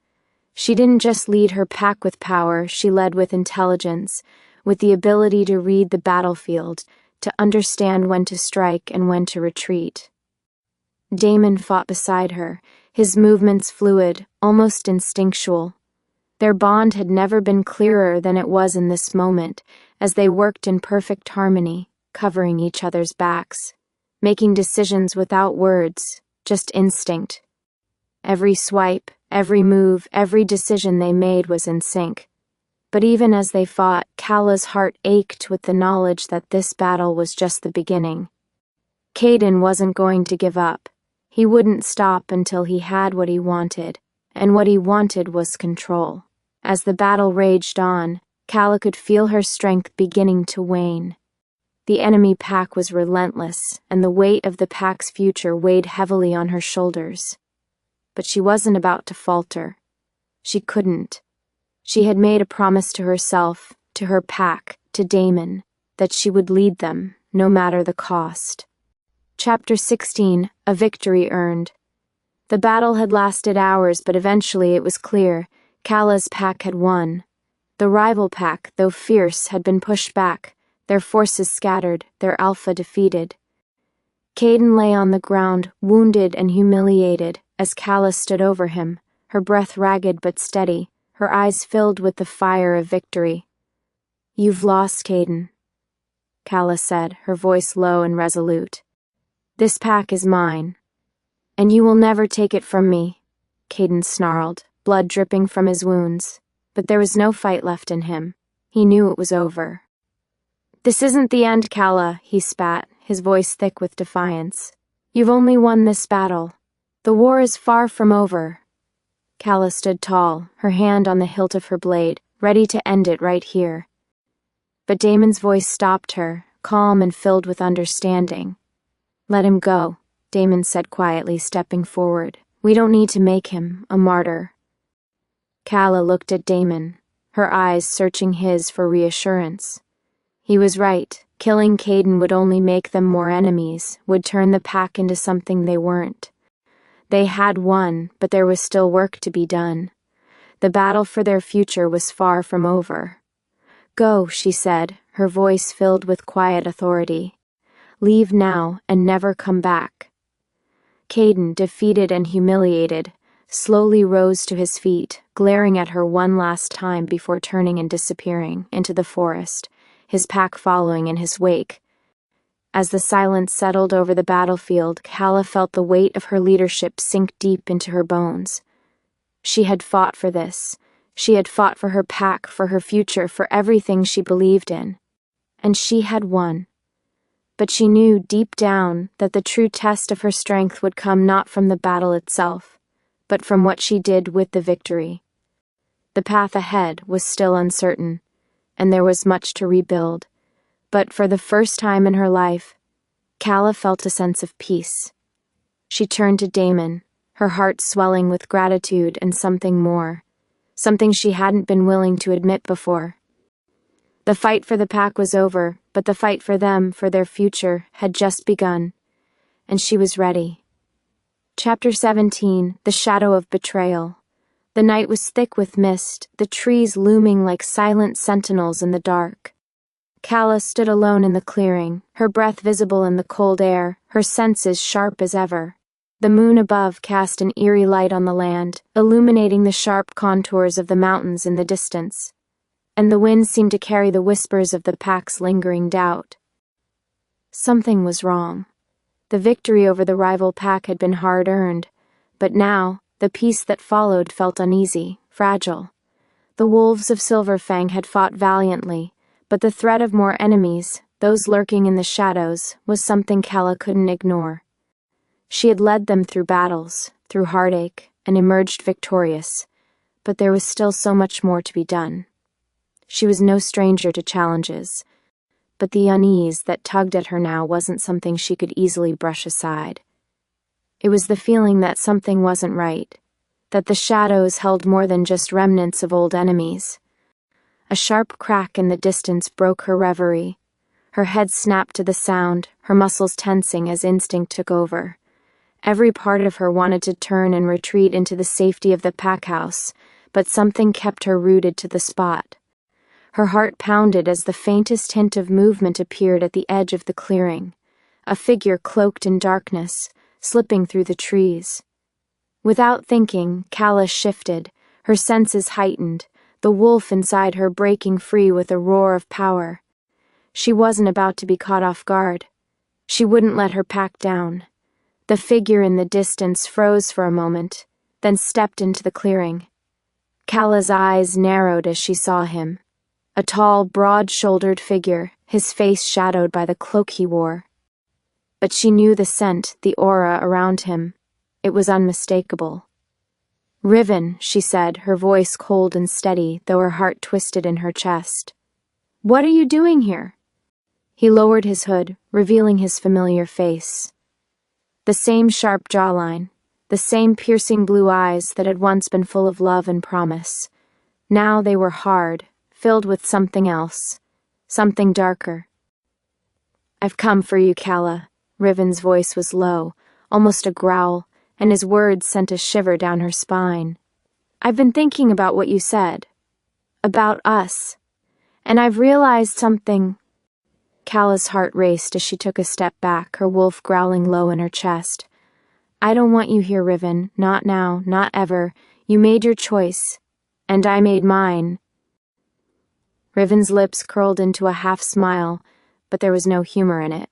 Speaker 1: She didn't just lead her pack with power, she led with intelligence, with the ability to read the battlefield, to understand when to strike and when to retreat. Damon fought beside her, his movements fluid, almost instinctual. Their bond had never been clearer than it was in this moment, as they worked in perfect harmony, covering each other's backs, making decisions without words, just instinct. Every swipe, every move, every decision they made was in sync. But even as they fought, Calla's heart ached with the knowledge that this battle was just the beginning. Caden wasn't going to give up. He wouldn't stop until he had what he wanted, and what he wanted was control. As the battle raged on, Calla could feel her strength beginning to wane. The enemy pack was relentless, and the weight of the pack's future weighed heavily on her shoulders. But she wasn't about to falter. She couldn't. She had made a promise to herself, to her pack, to Damon, that she would lead them, no matter the cost. Chapter 16, A Victory Earned. The battle had lasted hours, but eventually it was clear. Calla's pack had won. The rival pack, though fierce, had been pushed back, their forces scattered, their alpha defeated. Caden lay on the ground, wounded and humiliated, as Calla stood over him, her breath ragged but steady, her eyes filled with the fire of victory. "You've lost, Caden," Calla said, her voice low and resolute. "This pack is mine, and you will never take it from me," Caden snarled, blood dripping from his wounds. But there was no fight left in him. He knew it was over. "This isn't the end, Calla," he spat, his voice thick with defiance. "You've only won this battle. The war is far from over." Calla stood tall, her hand on the hilt of her blade, ready to end it right here. But Damon's voice stopped her, calm and filled with understanding. "Let him go," Damon said quietly, stepping forward. "We don't need to make him a martyr." Calla looked at Damon, her eyes searching his for reassurance. He was right. Killing Caden would only make them more enemies, would turn the pack into something they weren't. They had won, but there was still work to be done. The battle for their future was far from over. "Go," she said, her voice filled with quiet authority. "Leave now and never come back." Caden, defeated and humiliated, slowly rose to his feet, glaring at her one last time before turning and disappearing into the forest, his pack following in his wake. As the silence settled over the battlefield, Calla felt the weight of her leadership sink deep into her bones. She had fought for this. She had fought for her pack, for her future, for everything she believed in. And she had won. But she knew deep down that the true test of her strength would come not from the battle itself, but from what she did with the victory. The path ahead was still uncertain, and there was much to rebuild. But for the first time in her life, Calla felt a sense of peace. She turned to Damon, her heart swelling with gratitude and something more, something she hadn't been willing to admit before. The fight for the pack was over, but the fight for them, for their future, had just begun, and she was ready. Chapter 17, The Shadow of Betrayal. The night was thick with mist, the trees looming like silent sentinels in the dark. Calla stood alone in the clearing, her breath visible in the cold air, her senses sharp as ever. The moon above cast an eerie light on the land, illuminating the sharp contours of the mountains in the distance, and the wind seemed to carry the whispers of the pack's lingering doubt. Something was wrong. The victory over the rival pack had been hard-earned, but now, the peace that followed felt uneasy, fragile. The wolves of Silverfang had fought valiantly, but the threat of more enemies, those lurking in the shadows, was something Calla couldn't ignore. She had led them through battles, through heartache, and emerged victorious, but there was still so much more to be done. She was no stranger to challenges, but the unease that tugged at her now wasn't something she could easily brush aside. It was the feeling that something wasn't right, that the shadows held more than just remnants of old enemies. A sharp crack in the distance broke her reverie. Her head snapped to the sound, her muscles tensing as instinct took over. Every part of her wanted to turn and retreat into the safety of the pack house, but something kept her rooted to the spot. Her heart pounded as the faintest hint of movement appeared at the edge of the clearing, a figure cloaked in darkness, slipping through the trees. Without thinking, Calla shifted, her senses heightened, the wolf inside her breaking free with a roar of power. She wasn't about to be caught off guard. She wouldn't let her pack down. The figure in the distance froze for a moment, then stepped into the clearing. Calla's eyes narrowed as she saw him. A tall, broad-shouldered figure, his face shadowed by the cloak he wore. But she knew the scent, the aura around him. It was unmistakable. "Riven," she said, her voice cold and steady, though her heart twisted in her chest. "What are you doing here?" He lowered his hood, revealing his familiar face. The same sharp jawline, the same piercing blue eyes that had once been full of love and promise. Now they were hard, filled with something else, something darker. "I've come for you, Calla." Riven's voice was low, almost a growl, and his words sent a shiver down her spine. "I've been thinking about what you said. About us. And I've realized something." Calla's heart raced as she took a step back, her wolf growling low in her chest. "I don't want you here, Riven. Not now, not ever. You made your choice. And I made mine." Riven's lips curled into a half-smile, but there was no humor in it.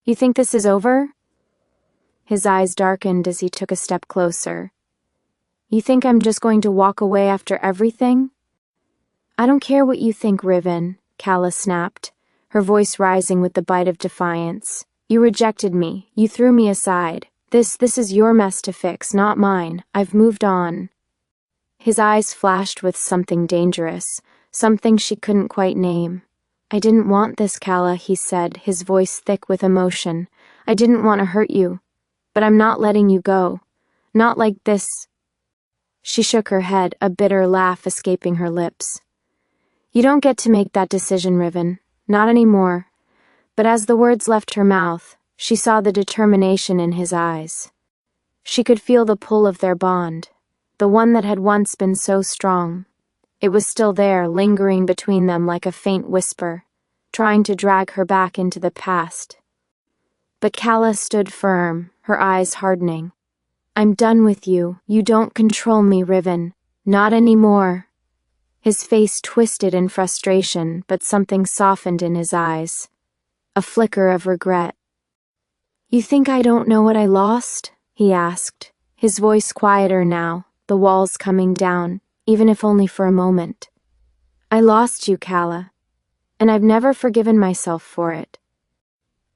Speaker 1: "You think this is over?" His eyes darkened as he took a step closer. "You think I'm just going to walk away after everything?" "I don't care what you think, Riven," Calla snapped, her voice rising with the bite of defiance. "You rejected me. You threw me aside. This is your mess to fix, not mine. I've moved on." His eyes flashed with something dangerous, something she couldn't quite name. "I didn't want this, Calla," he said, his voice thick with emotion. "I didn't want to hurt you. But I'm not letting you go. Not like this." She shook her head, a bitter laugh escaping her lips. "You don't get to make that decision, Riven. Not anymore." But as the words left her mouth, she saw the determination in his eyes. She could feel the pull of their bond, the one that had once been so strong. It was still there, lingering between them like a faint whisper, trying to drag her back into the past. But Calla stood firm, her eyes hardening. "I'm done with you. You don't control me, Riven. Not anymore." His face twisted in frustration, but something softened in his eyes. A flicker of regret. "You think I don't know what I lost?" he asked, his voice quieter now, the walls coming down, even if only for a moment. "I lost you, Calla, and I've never forgiven myself for it."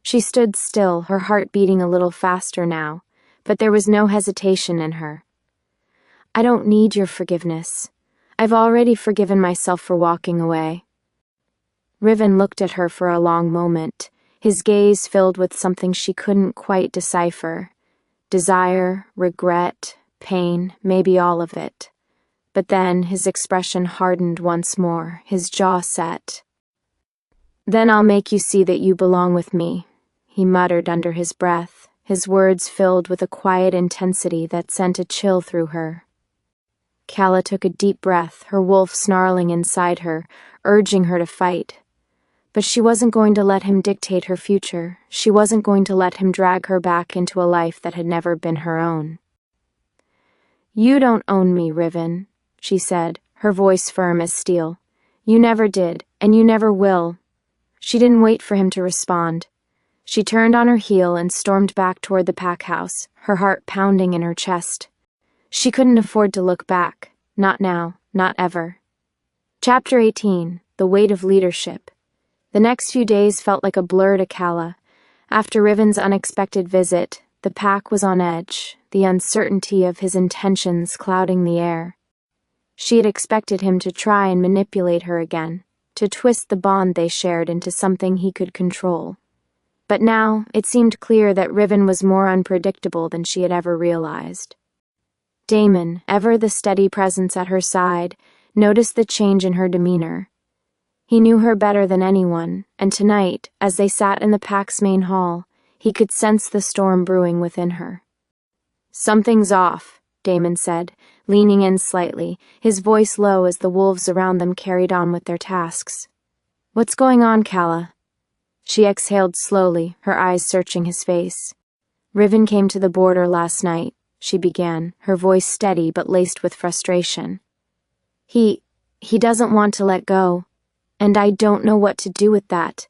Speaker 1: She stood still, her heart beating a little faster now, but there was no hesitation in her. "I don't need your forgiveness. I've already forgiven myself for walking away." Riven looked at her for a long moment, his gaze filled with something she couldn't quite decipher. Desire, regret, pain, maybe all of it. But then his expression hardened once more, his jaw set. "Then I'll make you see that you belong with me," he muttered under his breath, his words filled with a quiet intensity that sent a chill through her. Calla took a deep breath, her wolf snarling inside her, urging her to fight. But she wasn't going to let him dictate her future. She wasn't going to let him drag her back into a life that had never been her own. "You don't own me, Riven," she said, her voice firm as steel. "You never did, and you never will." She didn't wait for him to respond. She turned on her heel and stormed back toward the pack house, her heart pounding in her chest. She couldn't afford to look back. Not now, not ever. Chapter 18. The Weight of Leadership. The next few days felt like a blur to Calla. After Riven's unexpected visit, the pack was on edge, the uncertainty of his intentions clouding the air. She had expected him to try and manipulate her again, to twist the bond they shared into something he could control. But now, it seemed clear that Riven was more unpredictable than she had ever realized. Damon, ever the steady presence at her side, noticed the change in her demeanor. He knew her better than anyone, and tonight, as they sat in the pack's main hall, he could sense the storm brewing within her. "Something's off," Damon said, leaning in slightly, his voice low as the wolves around them carried on with their tasks. "What's going on, Calla?" She exhaled slowly, her eyes searching his face. "Riven came to the border last night," she began, her voice steady but laced with frustration. He doesn't want to let go, and I don't know what to do with that.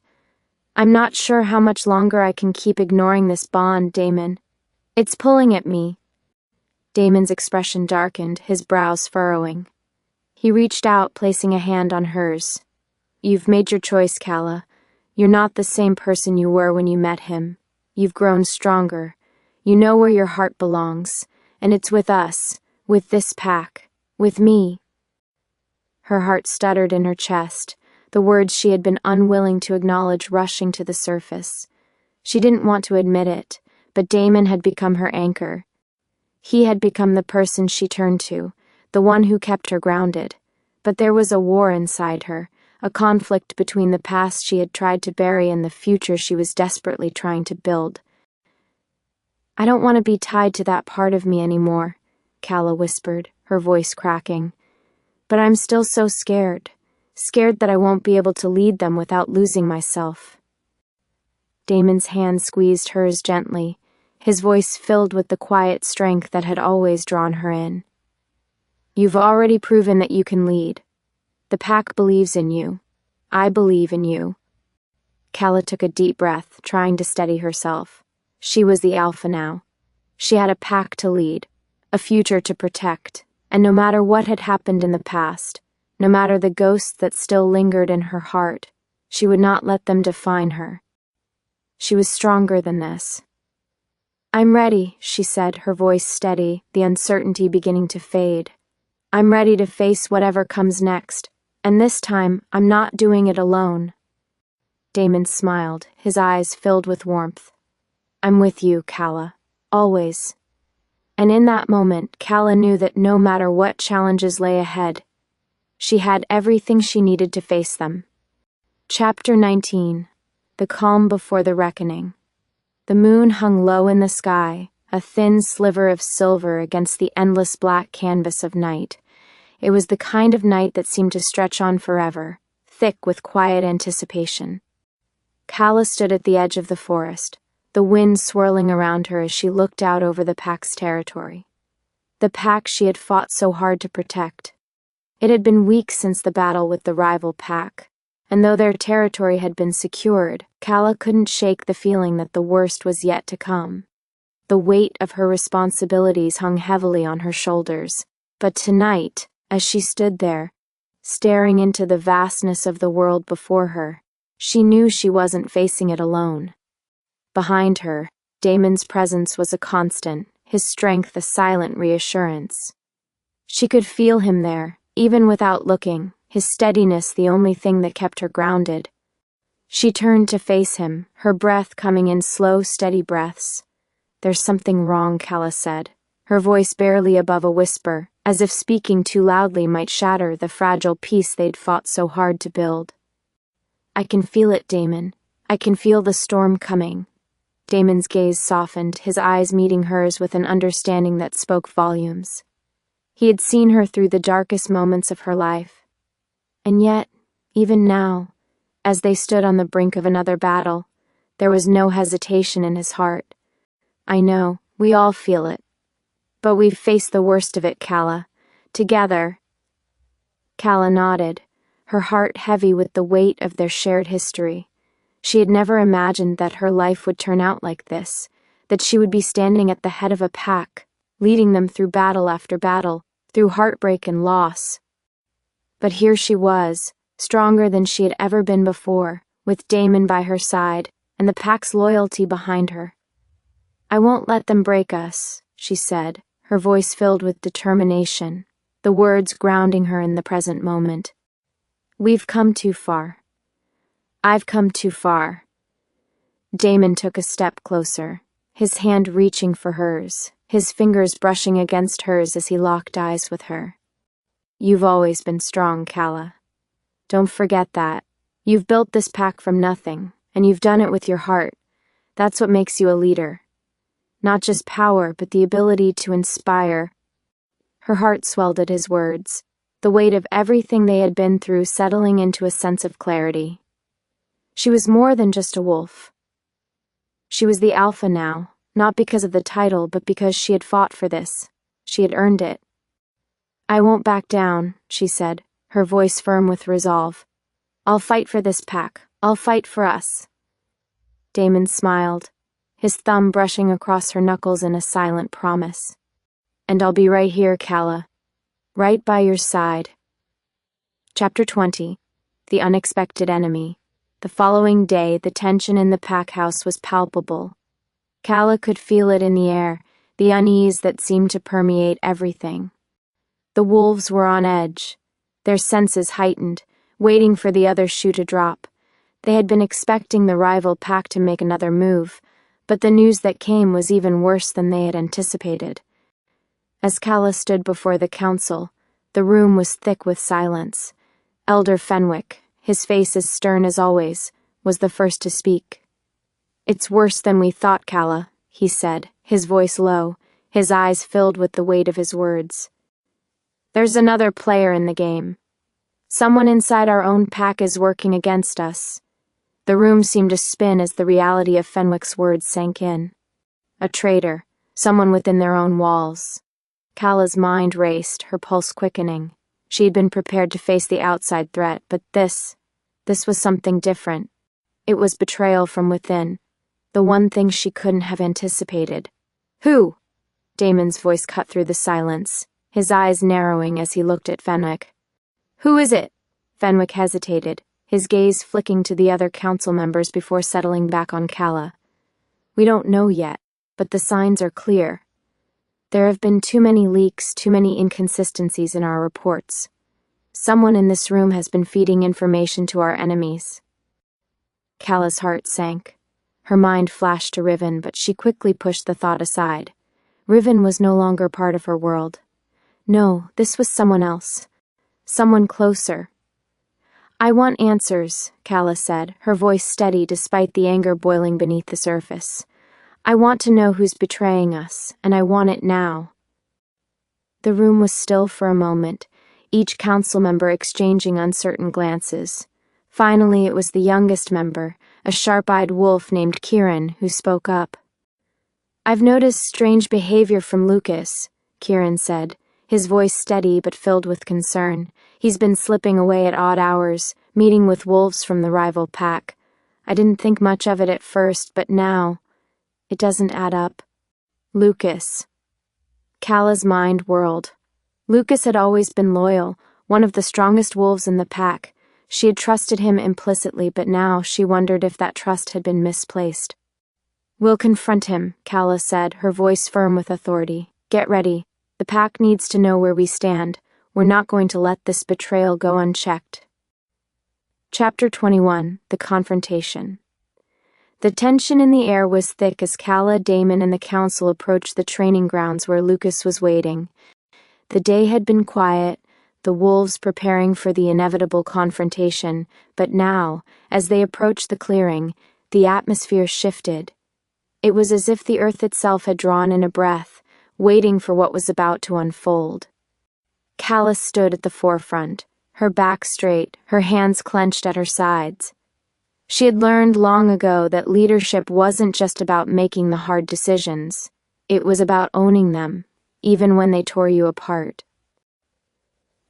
Speaker 1: I'm not sure how much longer I can keep ignoring this bond, Damon. It's pulling at me." Damon's expression darkened, his brows furrowing. He reached out, placing a hand on hers. "You've made your choice, Calla. You're not the same person you were when you met him. You've grown stronger. You know where your heart belongs, and it's with us, with this pack, with me." Her heart stuttered in her chest, the words she had been unwilling to acknowledge rushing to the surface. She didn't want to admit it, but Damon had become her anchor. He had become the person she turned to, the one who kept her grounded. But there was a war inside her, a conflict between the past she had tried to bury and the future she was desperately trying to build. "I don't want to be tied to that part of me anymore," Calla whispered, her voice cracking. "But I'm still so scared that I won't be able to lead them without losing myself." Damon's hand squeezed hers gently, his voice filled with the quiet strength that had always drawn her in. "You've already proven that you can lead. The pack believes in you. I believe in you." Calla took a deep breath, trying to steady herself. She was the alpha now. She had a pack to lead, a future to protect, and no matter what had happened in the past, no matter the ghosts that still lingered in her heart, she would not let them define her. She was stronger than this. "I'm ready," she said, her voice steady, the uncertainty beginning to fade. "I'm ready to face whatever comes next, and this time I'm not doing it alone." Damon smiled, his eyes filled with warmth. "I'm with you, Calla, always." And in that moment, Calla knew that no matter what challenges lay ahead, she had everything she needed to face them. Chapter 19. The Calm Before the Reckoning. The moon hung low in the sky, a thin sliver of silver against the endless black canvas of night. It was the kind of night that seemed to stretch on forever, thick with quiet anticipation. Calla stood at the edge of the forest, the wind swirling around her as she looked out over the pack's territory. The pack she had fought so hard to protect. It had been weeks since the battle with the rival pack, and though their territory had been secured, Calla couldn't shake the feeling that the worst was yet to come. The weight of her responsibilities hung heavily on her shoulders, but tonight, as she stood there, staring into the vastness of the world before her, she knew she wasn't facing it alone. Behind her, Damon's presence was a constant, his strength a silent reassurance. She could feel him there, even without looking, his steadiness the only thing that kept her grounded. She turned to face him, her breath coming in slow, steady breaths. "There's something wrong," Calla said, her voice barely above a whisper, as if speaking too loudly might shatter the fragile peace they'd fought so hard to build. "I can feel it, Damon. I can feel the storm coming." Damon's gaze softened, his eyes meeting hers with an understanding that spoke volumes. He had seen her through the darkest moments of her life. And yet, even now, as they stood on the brink of another battle, there was no hesitation in his heart. "I know, we all feel it. But we've faced the worst of it, Calla. Together." Calla nodded, her heart heavy with the weight of their shared history. She had never imagined that her life would turn out like this, that she would be standing at the head of a pack, leading them through battle after battle, through heartbreak and loss. But here she was, stronger than she had ever been before, with Damon by her side, and the pack's loyalty behind her. "I won't let them break us," she said, her voice filled with determination, the words grounding her in the present moment. "We've come too far. I've come too far. Damon took a step closer, his hand reaching for hers, his fingers brushing against hers as he locked eyes with her. You've always been strong, Calla. Don't forget that. You've built this pack from nothing, and you've done it with your heart. That's what makes you a leader. Not just power, but the ability to inspire. Her heart swelled at his words, the weight of everything they had been through settling into a sense of clarity. She was more than just a wolf. She was the Alpha now, not because of the title, but because she had fought for this. She had earned it. I won't back down, she said, her voice firm with resolve. I'll fight for this pack. I'll fight for us. Damon smiled, his thumb brushing across her knuckles in a silent promise. And I'll be right here, Calla. Right by your side. Chapter 20. The Unexpected Enemy. The following day, the tension in the pack house was palpable. Calla could feel it in the air, the unease that seemed to permeate everything. The wolves were on edge, their senses heightened, waiting for the other shoe to drop. They had been expecting the rival pack to make another move, but the news that came was even worse than they had anticipated. As Calla stood before the council, the room was thick with silence. Elder Fenwick, his face as stern as always, was the first to speak. It's worse than we thought, Calla, he said, his voice low, his eyes filled with the weight of his words. There's another player in the game. Someone inside our own pack is working against us. The room seemed to spin as the reality of Fenwick's words sank in. A traitor, someone within their own walls. Calla's mind raced, her pulse quickening. She had been prepared to face the outside threat, but this was something different. It was betrayal from within, the one thing she couldn't have anticipated. Who? Damon's voice cut through the silence, his eyes narrowing as he looked at Fenwick. Who is it? Fenwick hesitated, his gaze flicking to the other council members before settling back on Calla. We don't know yet, but the signs are clear. There have been too many leaks, too many inconsistencies in our reports. Someone in this room has been feeding information to our enemies. Calla's heart sank. Her mind flashed to Riven, but she quickly pushed the thought aside. Riven was no longer part of her world. No, this was someone else. Someone closer. I want answers, Calla said, her voice steady despite the anger boiling beneath the surface. I want to know who's betraying us, and I want it now. The room was still for a moment, each council member exchanging uncertain glances. Finally, it was the youngest member, a sharp-eyed wolf named Kieran, who spoke up. I've noticed strange behavior from Lucas, Kieran said, his voice steady but filled with concern. He's been slipping away at odd hours, meeting with wolves from the rival pack. I didn't think much of it at first, but now... It doesn't add up. Lucas. Calla's mind whirled. Lucas had always been loyal, one of the strongest wolves in the pack. She had trusted him implicitly, but now she wondered if that trust had been misplaced. We'll confront him, Calla said, her voice firm with authority. Get ready. The pack needs to know where we stand. We're not going to let this betrayal go unchecked. Chapter 21. The Confrontation. The tension in the air was thick as Calla, Damon, and the council approached the training grounds where Lucas was waiting. The day had been quiet, the wolves preparing for the inevitable confrontation, but now, as they approached the clearing, the atmosphere shifted. It was as if the earth itself had drawn in a breath, waiting for what was about to unfold. Calla stood at the forefront, her back straight, her hands clenched at her sides. She had learned long ago that leadership wasn't just about making the hard decisions. It was about owning them, even when they tore you apart.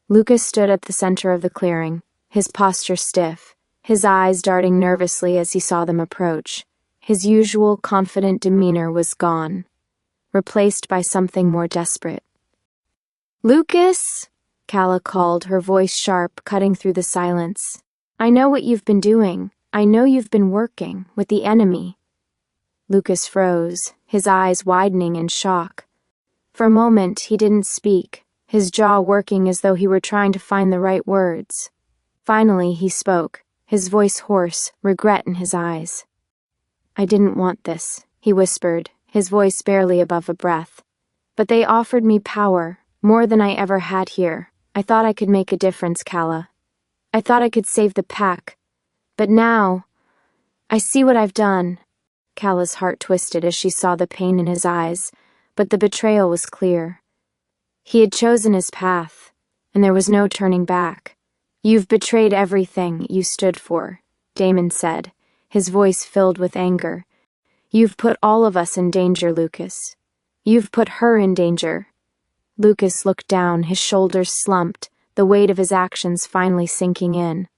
Speaker 1: Lucas stood at the center of the clearing, his posture stiff, his eyes darting nervously as he saw them approach. His usual confident demeanor was gone, replaced by something more desperate. Lucas, Calla called, her voice sharp, cutting through the silence. I know what you've been doing. I know you've been working with the enemy. Lucas froze, his eyes widening in shock. For a moment, he didn't speak, his jaw working as though he were trying to find the right words. Finally, he spoke, his voice hoarse, regret in his eyes. I didn't want this, he whispered, his voice barely above a breath. But they offered me power, more than I ever had here. I thought I could make a difference, Calla. I thought I could save the pack. But now, I see what I've done. Calla's heart twisted as she saw the pain in his eyes, but the betrayal was clear. He had chosen his path, and there was no turning back. You've betrayed everything you stood for, Damon said, his voice filled with anger. You've put all of us in danger, Lucas. You've put her in danger. Lucas looked down, his shoulders slumped, the weight of his actions finally sinking in.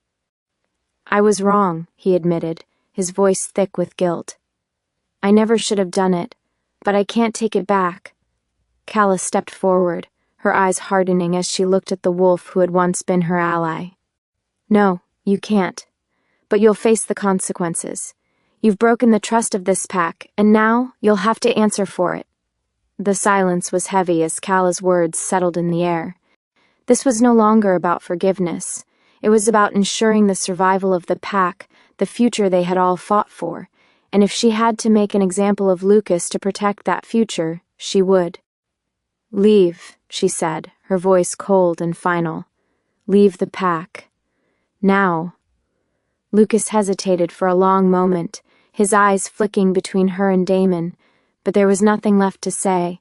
Speaker 1: I was wrong, he admitted, his voice thick with guilt. I never should have done it, but I can't take it back. Calla stepped forward, her eyes hardening as she looked at the wolf who had once been her ally. No, you can't. But you'll face the consequences. You've broken the trust of this pack, and now you'll have to answer for it. The silence was heavy as Calla's words settled in the air. This was no longer about forgiveness. It was about ensuring the survival of the pack, the future they had all fought for, and if she had to make an example of Lucas to protect that future, she would. Leave, she said, her voice cold and final. Leave the pack. Now. Lucas hesitated for a long moment, his eyes flicking between her and Damon, but there was nothing left to say.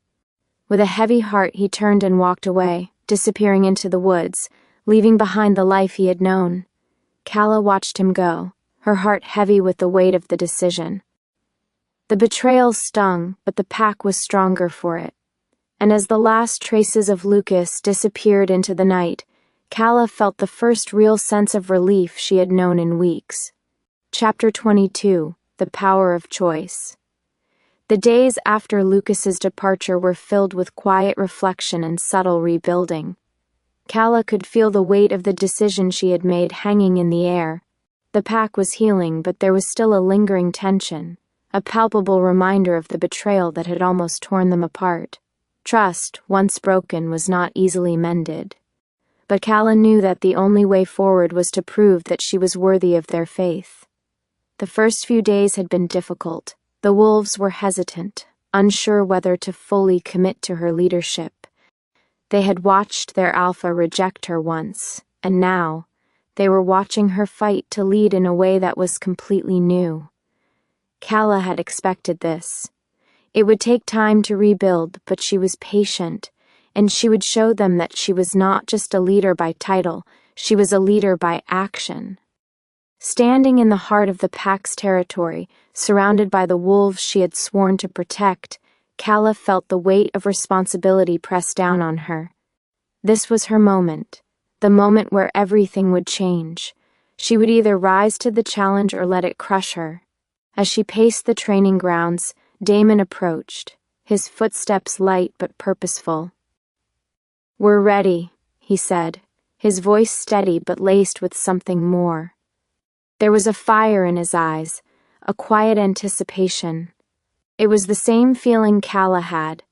Speaker 1: With a heavy heart he turned and walked away, disappearing into the woods, leaving behind the life he had known. Calla watched him go, her heart heavy with the weight of the decision. The betrayal stung, but the pack was stronger for it. And as the last traces of Lucas disappeared into the night, Calla felt the first real sense of relief she had known in weeks. Chapter 22: The Power of Choice. The days after Lucas's departure were filled with quiet reflection and subtle rebuilding. Calla could feel the weight of the decision she had made hanging in the air. The pack was healing, but there was still a lingering tension, a palpable reminder of the betrayal that had almost torn them apart. Trust, once broken, was not easily mended. But Calla knew that the only way forward was to prove that she was worthy of their faith. The first few days had been difficult. The wolves were hesitant, unsure whether to fully commit to her leadership. They had watched their alpha reject her once, and now they were watching her fight to lead in a way that was completely new. Calla had expected this. It would take time to rebuild, but she was patient, and she would show them that she was not just a leader by title, she was a leader by action. Standing in the heart of the pack's territory, surrounded by the wolves she had sworn to protect, Calla felt the weight of responsibility press down on her. This was her moment, the moment where everything would change. She would either rise to the challenge or let it crush her. As she paced the training grounds, Damon approached, his footsteps light but purposeful. "We're ready," he said, his voice steady but laced with something more. There was a fire in his eyes, a quiet anticipation. It was the same feeling Calla had,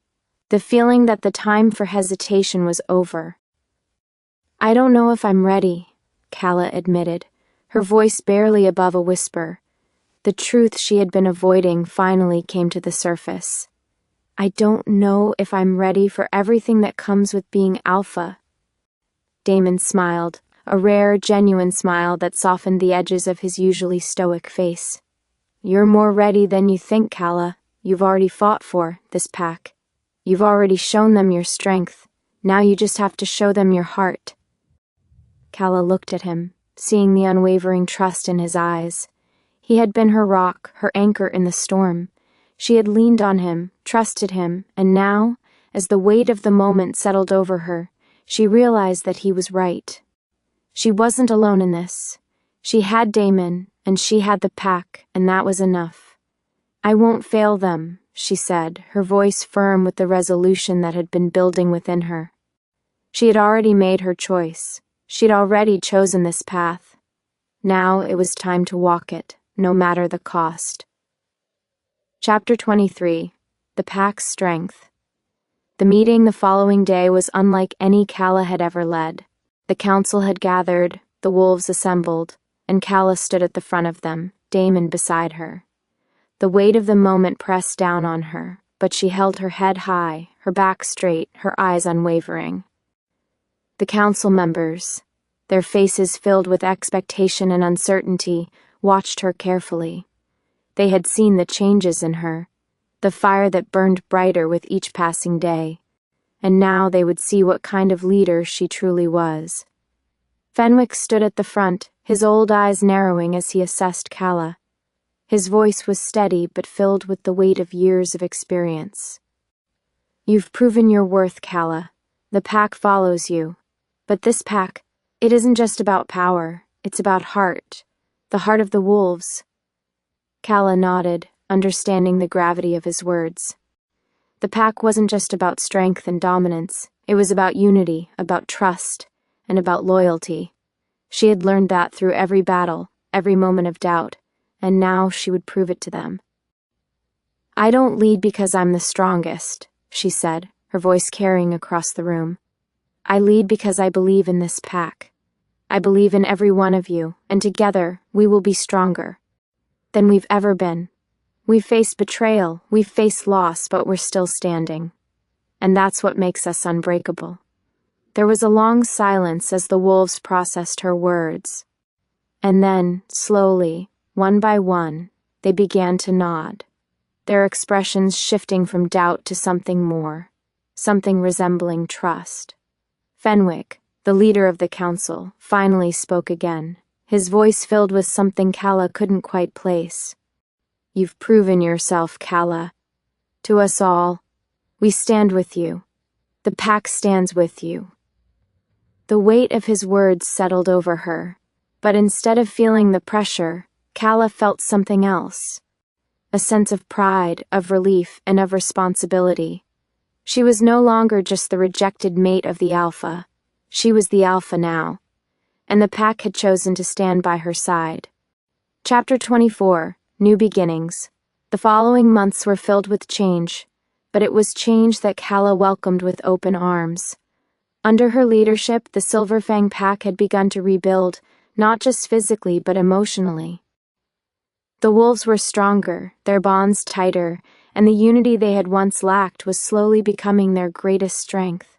Speaker 1: the feeling that the time for hesitation was over. "I don't know if I'm ready," Calla admitted, her voice barely above a whisper. The truth she had been avoiding finally came to the surface. "I don't know if I'm ready for everything that comes with being Alpha." Damon smiled, a rare, genuine smile that softened the edges of his usually stoic face. "You're more ready than you think, Calla. You've already fought for this pack. You've already shown them your strength. Now you just have to show them your heart." Calla looked at him, seeing the unwavering trust in his eyes. He had been her rock, her anchor in the storm. She had leaned on him, trusted him, and now, as the weight of the moment settled over her, she realized that he was right. She wasn't alone in this. She had Damon, and she had the pack, and that was enough. "I won't fail them," she said, her voice firm with the resolution that had been building within her. She had already made her choice. She'd already chosen this path. Now it was time to walk it, no matter the cost. Chapter 23: The Pack's Strength. The meeting the following day was unlike any Calla had ever led. The council had gathered, the wolves assembled, and Calla stood at the front of them, Damon beside her. The weight of the moment pressed down on her, but she held her head high, her back straight, her eyes unwavering. The council members, their faces filled with expectation and uncertainty, watched her carefully. They had seen the changes in her, the fire that burned brighter with each passing day, and now they would see what kind of leader she truly was. Fenwick stood at the front, his old eyes narrowing as he assessed Calla. His voice was steady but filled with the weight of years of experience. "You've proven your worth, Calla. The pack follows you. But this pack, it isn't just about power, it's about heart. The heart of the wolves." Calla nodded, understanding the gravity of his words. The pack wasn't just about strength and dominance, it was about unity, about trust, and about loyalty. She had learned that through every battle, every moment of doubt, and now she would prove it to them. "I don't lead because I'm the strongest," she said, her voice carrying across the room. "I lead because I believe in this pack. I believe in every one of you, and together we will be stronger than we've ever been. We've faced betrayal, we've faced loss, but we're still standing. And that's what makes us unbreakable." There was a long silence as the wolves processed her words. And then, slowly, one by one, they began to nod, their expressions shifting from doubt to something more, something resembling trust. Fenwick, the leader of the council, finally spoke again, his voice filled with something Calla couldn't quite place. "You've proven yourself, Calla. To us all, we stand with you. The pack stands with you." The weight of his words settled over her, but instead of feeling the pressure, Calla felt something else. A sense of pride, of relief, and of responsibility. She was no longer just the rejected mate of the Alpha. She was the Alpha now, and the pack had chosen to stand by her side. Chapter 24, New Beginnings. The following months were filled with change, but it was change that Calla welcomed with open arms. Under her leadership, the Silverfang pack had begun to rebuild, not just physically but emotionally. The wolves were stronger, their bonds tighter, and the unity they had once lacked was slowly becoming their greatest strength.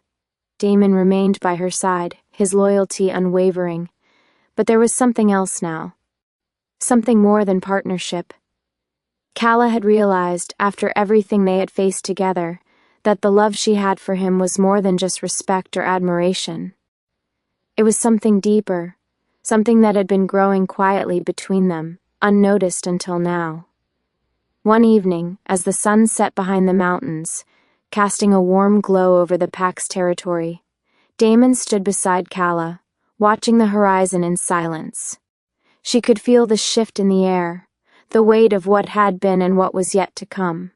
Speaker 1: Damon remained by her side, his loyalty unwavering, but there was something else now. Something more than partnership. Calla had realized, after everything they had faced together, that the love she had for him was more than just respect or admiration. It was something deeper, something that had been growing quietly between them, unnoticed until now. One evening, as the sun set behind the mountains, casting a warm glow over the pack's territory, Damon stood beside Calla, watching the horizon in silence. She could feel the shift in the air, the weight of what had been and what was yet to come.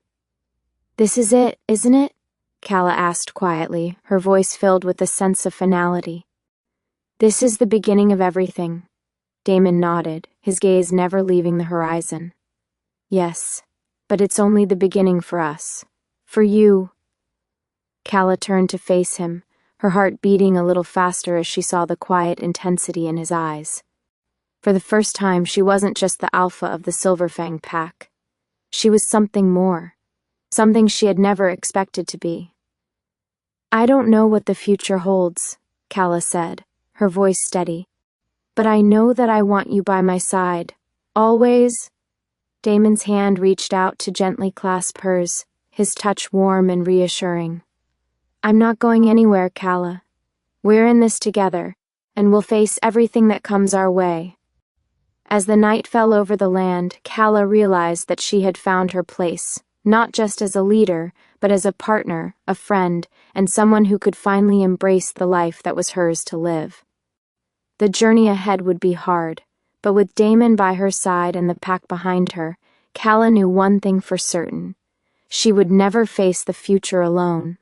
Speaker 1: "This is it, isn't it?" Calla asked quietly, her voice filled with a sense of finality. "This is the beginning of everything." Damon nodded, his gaze never leaving the horizon. "Yes, but it's only the beginning for us. For you." Calla turned to face him, her heart beating a little faster as she saw the quiet intensity in his eyes. For the first time, she wasn't just the Alpha of the Silverfang pack. She was something more, something she had never expected to be. "I don't know what the future holds," Calla said, her voice steady. "But I know that I want you by my side. Always." Damon's hand reached out to gently clasp hers, his touch warm and reassuring. "I'm not going anywhere, Calla. We're in this together, and we'll face everything that comes our way." As the night fell over the land, Calla realized that she had found her place, not just as a leader, but as a partner, a friend, and someone who could finally embrace the life that was hers to live. The journey ahead would be hard, but with Damon by her side and the pack behind her, Calla knew one thing for certain. She would never face the future alone.